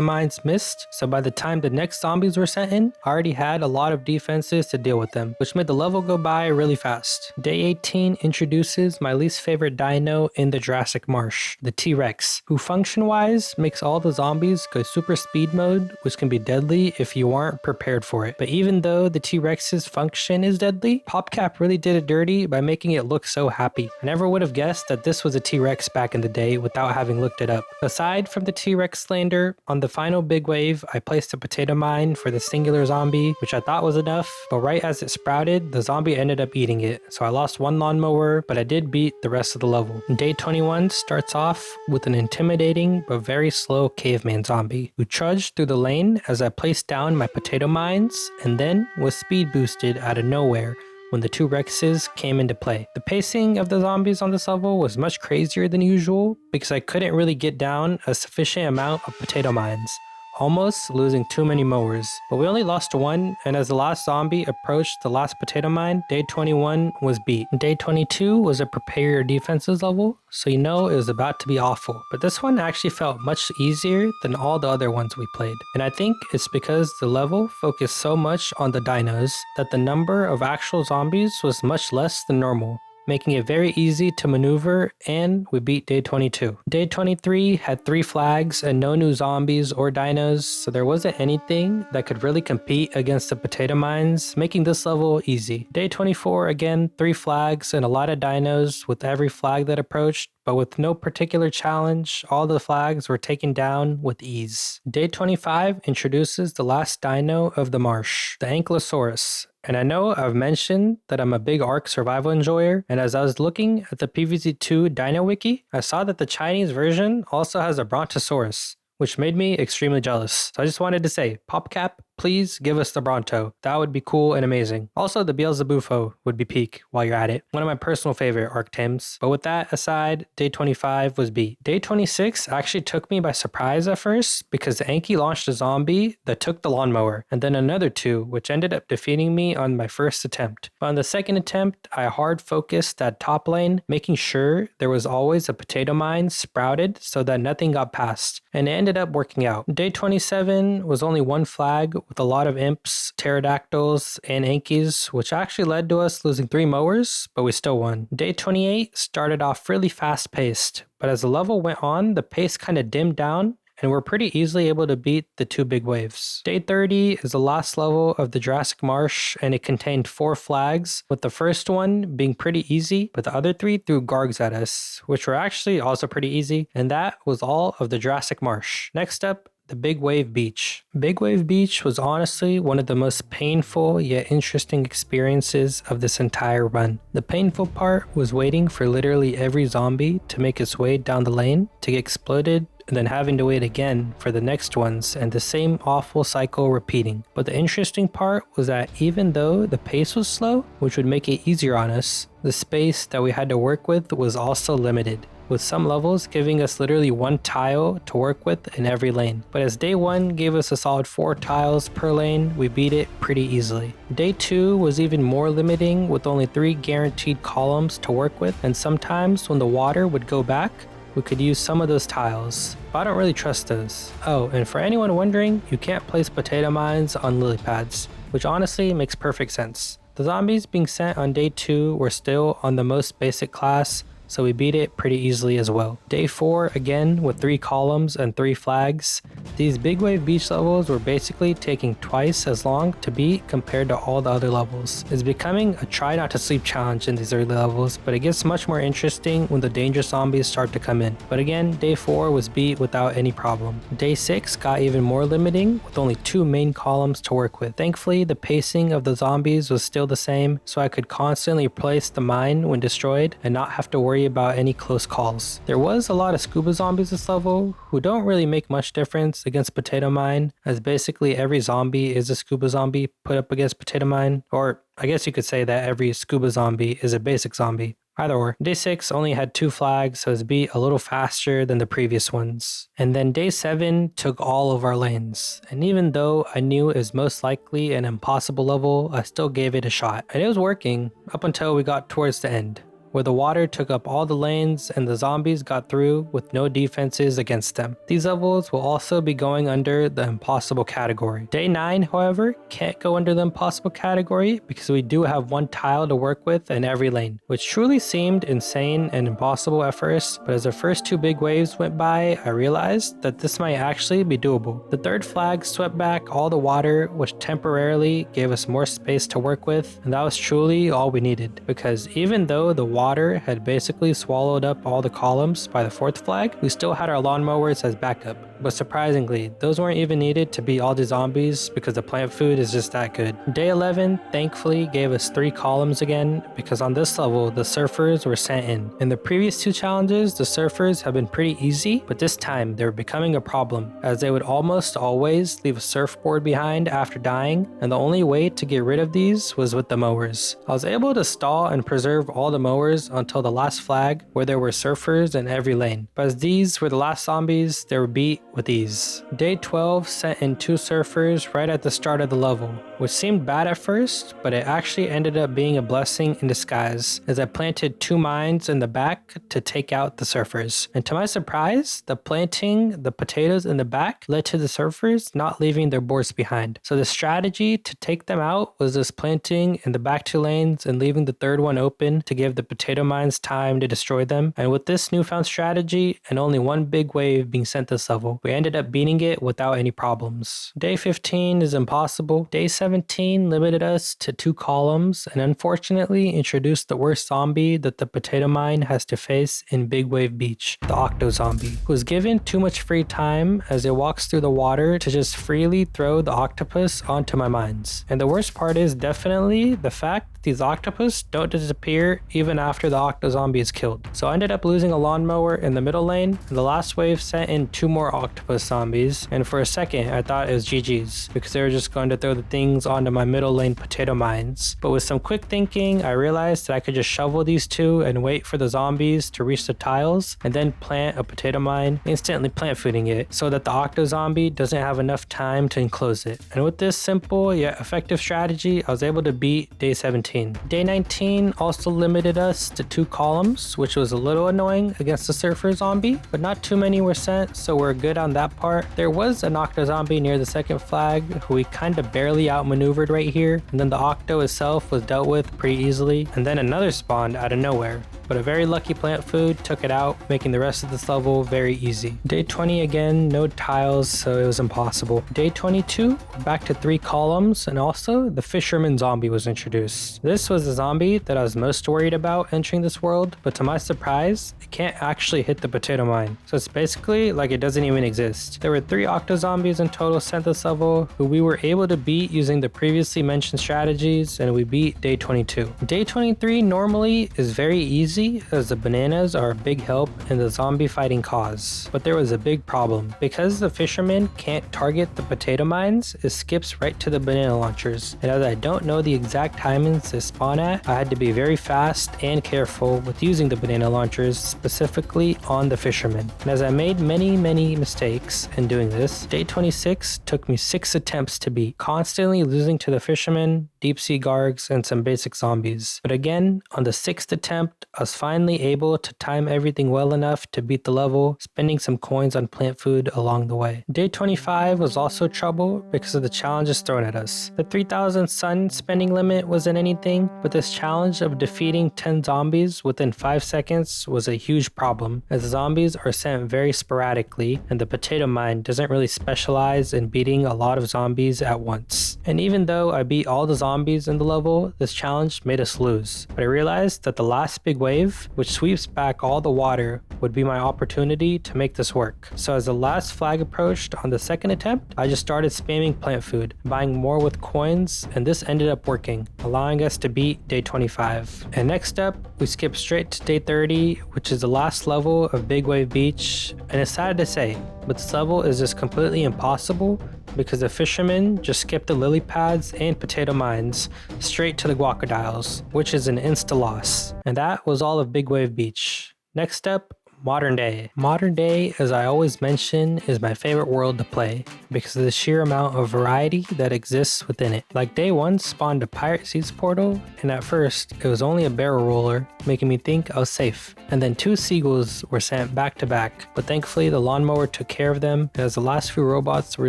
mines missed, so by the time the next zombies were sent in, I already had a lot of defenses to deal with them, which made the level go by really fast. Day 18 introduces my least favorite dino in the Jurassic Marsh, the T-Rex, who function-wise makes all the zombies go super speed mode, which can be deadly if you aren't prepared for it. But even though the T-Rex's function is deadly, PopCap really did it dirty by making it look so happy. I never would have guessed that this was a T-Rex back in the day without having looked it up. Aside from the T-Rex slander, on the final big wave, I placed a potato mine for the singular zombie, which I thought was enough, but right as it sprouted, the zombie ended up eating it, so I lost 1 lawnmower, but I did beat the rest of the level. Day 21 starts off with an intimidating but very slow caveman zombie, who trudged through the lane as I placed down my potato mines, and then was speed boosted out of nowhere when the 2 Rexes came into play. The pacing of the zombies on this level was much crazier than usual because I couldn't really get down a sufficient amount of potato mines, almost losing too many mowers. But we only lost 1, and as the last zombie approached the last potato mine, day 21 was beat. Day 22 was a prepare your defenses level, so you know it was about to be awful. But this one actually felt much easier than all the other ones we played. And I think it's because the level focused so much on the dinos that the number of actual zombies was much less than normal, making it very easy to maneuver, and we beat day 22. Day 23 had 3 flags and no new zombies or dinos, so there wasn't anything that could really compete against the potato mines, making this level easy. Day 24, again, 3 flags and a lot of dinos with every flag that approached, but with no particular challenge, all the flags were taken down with ease. Day 25 introduces the last dino of the marsh, the Ankylosaurus. And I know I've mentioned that I'm a big Ark survival enjoyer, and as I was looking at the PvZ2 Dino Wiki, I saw that the Chinese version also has a Brontosaurus, which made me extremely jealous. So I just wanted to say, PopCap, please give us the Bronto. That would be cool and amazing. Also, the Beelzebufo would be peak while you're at it. One of my personal favorite Ark Tims. But with that aside, day 25 was beat. Day 26 actually took me by surprise at first because the Anki launched a zombie that took the lawnmower, and then another 2, which ended up defeating me on my first attempt. But on the second attempt, I hard focused that top lane, making sure there was always a potato mine sprouted so that nothing got past, and it ended up working out. Day 27 was only 1 flag with a lot of imps, pterodactyls, and Ankis, which actually led to us losing 3 mowers, but we still won. Day 28 started off really fast paced, but as the level went on, the pace kind of dimmed down, and we're pretty easily able to beat the 2 big waves. Day 30 is the last level of the Jurassic Marsh, and it contained 4 flags, with the first one being pretty easy, but the other 3 threw gargs at us, which were actually also pretty easy, and that was all of the Jurassic Marsh. Next up, the Big Wave Beach. Big Wave Beach was honestly one of the most painful yet interesting experiences of this entire run. The painful part was waiting for literally every zombie to make its way down the lane to get exploded and then having to wait again for the next ones, and the same awful cycle repeating. But the interesting part was that even though the pace was slow, which would make it easier on us, the space that we had to work with was also limited, with some levels giving us literally 1 tile to work with in every lane. But as day 1 gave us a solid 4 tiles per lane, we beat it pretty easily. Day 2 was even more limiting, with only 3 guaranteed columns to work with, and sometimes when the water would go back, we could use some of those tiles, but I don't really trust those. Oh, and for anyone wondering, you can't place potato mines on lily pads, which honestly makes perfect sense. The zombies being sent on day 2 were still on the most basic class, so we beat it pretty easily as well. Day 4, again with 3 columns and 3 flags. These big wave beach levels were basically taking twice as long to beat compared to all the other levels. It's becoming a try not to sleep challenge in these early levels, but it gets much more interesting when the dangerous zombies start to come in. But again, day 4 was beat without any problem. Day 6 got even more limiting, with only 2 main columns to work with. Thankfully, the pacing of the zombies was still the same, so I could constantly place the mine when destroyed and not have to worry about any close calls. There was a lot of scuba zombies this level who don't really make much difference against potato mine, as basically every zombie is a scuba zombie put up against potato mine, or I guess you could say that every scuba zombie is a basic zombie. Either or. Day 6 only had 2 flags, so it was beat a little faster than the previous ones. And then day 7 took all of our lanes. And even though I knew it was most likely an impossible level, I still gave it a shot. And it was working up until we got towards the end, where the water took up all the lanes and the zombies got through with no defenses against them. These levels will also be going under the impossible category. Day 9, however, can't go under the impossible category because we do have 1 tile to work with in every lane, which truly seemed insane and impossible at first, but as the first 2 big waves went by, I realized that this might actually be doable. The 3rd flag swept back all the water, which temporarily gave us more space to work with, and that was truly all we needed, because even though the water had basically swallowed up all the columns by the 4th flag, we still had our lawnmowers as backup. But surprisingly, those weren't even needed to beat all the zombies because the plant food is just that good. Day 11 thankfully gave us 3 columns again, because on this level the surfers were sent in. In the previous 2 challenges, the surfers have been pretty easy, but this time they were becoming a problem, as they would almost always leave a surfboard behind after dying, and the only way to get rid of these was with the mowers. I was able to stall and preserve all the mowers until the last flag, where there were surfers in every lane, but as these were the last zombies, they were beat with ease. Day 12 sent in 2 surfers right at the start of the level, which seemed bad at first, but it actually ended up being a blessing in disguise, as I planted 2 mines in the back to take out the surfers. And to my surprise, the planting the potatoes in the back led to the surfers not leaving their boards behind. So the strategy to take them out was just planting in the back 2 lanes and leaving the 3rd one open to give the potato mines time to destroy them. And with this newfound strategy and only 1 big wave being sent this level, we ended up beating it without any problems. Day 15 is impossible. Day 17 limited us to 2 columns and unfortunately introduced the worst zombie that the potato mine has to face in Big Wave Beach, the Octo Zombie, who is given too much free time as it walks through the water to just freely throw the octopus onto my mines. And the worst part is definitely the fact that these octopus don't disappear even after the Octo Zombie is killed. So I ended up losing a lawnmower in the middle lane, and the last wave sent in 2 more octopus zombies, and for a second I thought it was GG's, because they were just going to throw the things onto my middle lane potato mines. But with some quick thinking, I realized that I could just shovel these 2 and wait for the zombies to reach the tiles, and then plant a potato mine, instantly plant fooding it, so that the Octo Zombie doesn't have enough time to enclose it. And with this simple yet effective strategy, I was able to beat day 17. Day 19 also limited us to 2 columns, which was a little annoying against the surfer zombie, but not too many were sent, so we're good on that part. There was an Octo Zombie near the 2nd flag who we kind of barely outmaneuvered right here, and then the Octo itself was dealt with pretty easily, and then another spawned out of nowhere, but a very lucky plant food took it out, making the rest of this level very easy. Day 20 again, no tiles, so it was impossible. Day 22, back to 3 columns, and also the fisherman zombie was introduced. This was the zombie that I was most worried about entering this world, but to my surprise, it can't actually hit the potato mine, so it's basically like it doesn't even exist. There were 3 Octo Zombies in total sent this level, who we were able to beat using the previously mentioned strategies, and we beat day 22. Day 23 normally is very easy easy, as the bananas are a big help in the zombie fighting cause. But there was a big problem. Because the fisherman can't target the potato mines, it skips right to the banana launchers. And as I don't know the exact timings they spawn at, I had to be very fast and careful with using the banana launchers, specifically on the fisherman. And as I made many mistakes in doing this, day 26 took me 6 attempts to beat, constantly losing to the fisherman, deep sea gargs, and some basic zombies. But again, on the 6th attempt, I was finally able to time everything well enough to beat the level, spending some coins on plant food along the way. Day 25 was also trouble because of the challenges thrown at us. The 3000 sun spending limit wasn't anything, but this challenge of defeating 10 zombies within 5 seconds was a huge problem, as zombies are sent very sporadically, and the potato mine doesn't really specialize in beating a lot of zombies at once. And even though I beat all the zombies in the level, this challenge made us lose. But I realized that the last big wave, which sweeps back all the water, would be my opportunity to make this work. So as the last flag approached on the 2nd attempt, I just started spamming plant food, buying more with coins, and this ended up working, allowing us to beat day 25. And next up, we skip straight to day 30, which is the last level of Big Wave Beach, and it's sad to say, but this level is just completely impossible because the fishermen just skipped the lily pads and potato mines straight to the crocodiles, which is an insta loss. And that was all of Big Wave Beach. Next up, Modern Day. Modern Day, as I always mention, is my favorite world to play because of the sheer amount of variety that exists within it. Like day 1 spawned a Pirate Seeds portal, and at first it was only a barrel roller, making me think I was safe. And then 2 seagulls were sent back to back, but thankfully the lawnmower took care of them, and as the last few robots were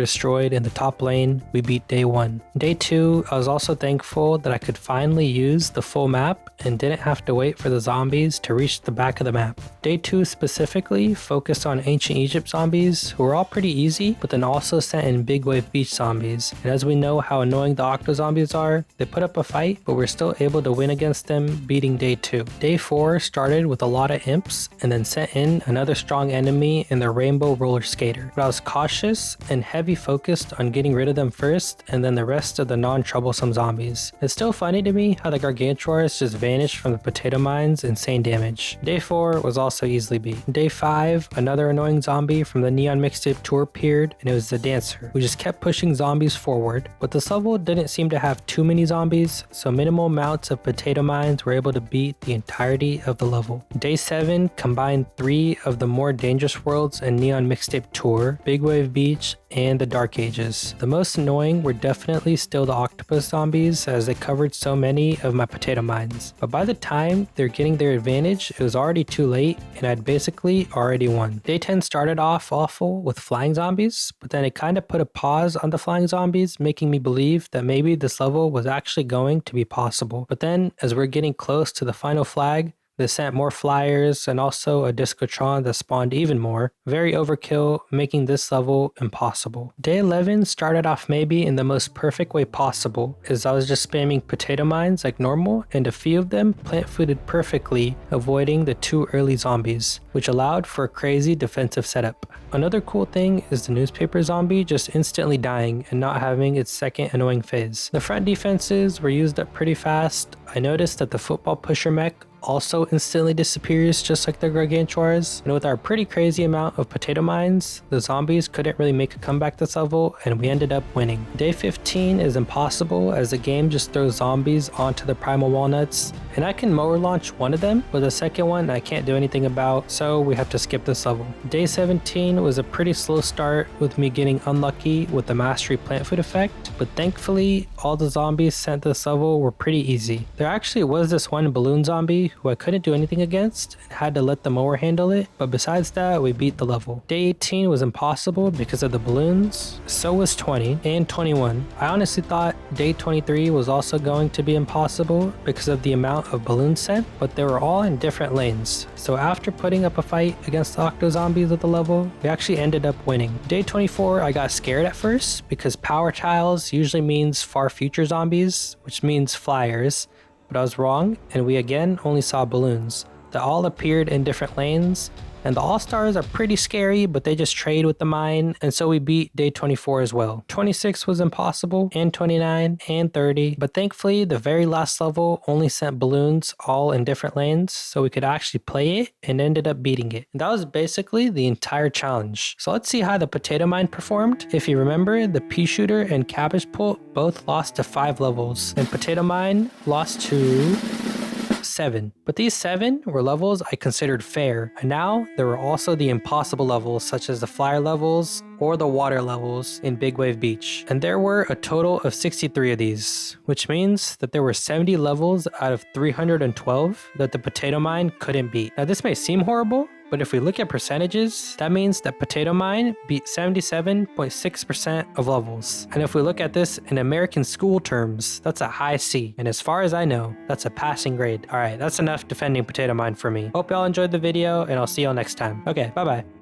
destroyed in the top lane, we beat day 1. Day 2, I was also thankful that I could finally use the full map and didn't have to wait for the zombies to reach the back of the map. Day 2 specifically focused on ancient Egypt zombies, who were all pretty easy, but then also sent in Big Wave Beach zombies. And as we know how annoying the octo zombies are, they put up a fight, but we're still able to win against them, beating day 2. Day 4 started with a lot of imps, and then sent in another strong enemy in the Rainbow Roller Skater. But I was cautious and heavy focused on getting rid of them first, and then the rest of the non-troublesome zombies. It's still funny to me how the Gargantuars just vanished from the potato mines, insane damage. Day 4 was also easily beat. Day 5, another annoying zombie from the Neon Mixtape tour appeared, and it was the Dancer, who just kept pushing zombies forward. But this level didn't seem to have too many zombies, so minimal amounts of potato mines were able to beat the entirety of the level. Day 7 combined 3 of the more dangerous worlds in Neon Mixtape tour, Big Wave Beach, and the Dark Ages. The most annoying were definitely still the octopus zombies, as they covered so many of my potato mines. But by the time they're getting their advantage, it was already too late, and I'd basically already won. Day 10 started off awful with flying zombies, but then it kind of put a pause on the flying zombies, making me believe that maybe this level was actually going to be possible. But then, as we're getting close to the final flag, they sent more flyers and also a Discotron that spawned even more. Very overkill, making this level impossible. Day 11 started off maybe in the most perfect way possible, as I was just spamming potato mines like normal, and a few of them plant-fooded perfectly, avoiding the 2 early zombies, which allowed for a crazy defensive setup. Another cool thing is the newspaper zombie just instantly dying and not having its second annoying phase. The front defenses were used up pretty fast. I noticed that the football pusher mech also instantly disappears just like the Gargantuars, and with our pretty crazy amount of potato mines, the zombies couldn't really make a comeback this level, and we ended up winning. Day 15 is impossible, as the game just throws zombies onto the primal walnuts, and I can mower launch one of them, but the second one I can't do anything about, so we have to skip this level. Day 17 was a pretty slow start, with me getting unlucky with the mastery plant food effect, but thankfully all the zombies sent this level were pretty easy. There actually was this one balloon zombie who I couldn't do anything against and had to let the mower handle it, but besides that, we beat the level. Day 18 was impossible because of the balloons, so was 20 and 21. I honestly thought day 23 was also going to be impossible because of the amount of balloons sent, but they were all in different lanes. So after putting up a fight against the octo zombies at the level, we actually ended up winning. Day 24, I got scared at first because power tiles usually means far future zombies, which means flyers. But I was wrong, and we again only saw balloons that all appeared in different lanes, And the all-stars are pretty scary, but they just trade with the mine, and so we beat day 24 as well. 26 was impossible, and 29, and 30, but thankfully the very last level only sent balloons all in different lanes, so we could actually play it and ended up beating it. And that was basically the entire challenge. So let's see how the potato mine performed. If you remember, the pea shooter and cabbage pult both lost to 5 levels, and potato mine lost to 7. But these 7 were levels I considered fair, and now there were also the impossible levels such as the flyer levels or the water levels in Big Wave Beach. And there were a total of 63 of these, which means that there were 70 levels out of 312 that the potato mine couldn't beat. Now this may seem horrible, but if we look at percentages, that means that Potato Mine beat 77.6% of levels. And if we look at this in American school terms, that's a high C. And as far as I know, that's a passing grade. Alright, that's enough defending Potato Mine for me. Hope y'all enjoyed the video, and I'll see y'all next time. Okay, bye bye.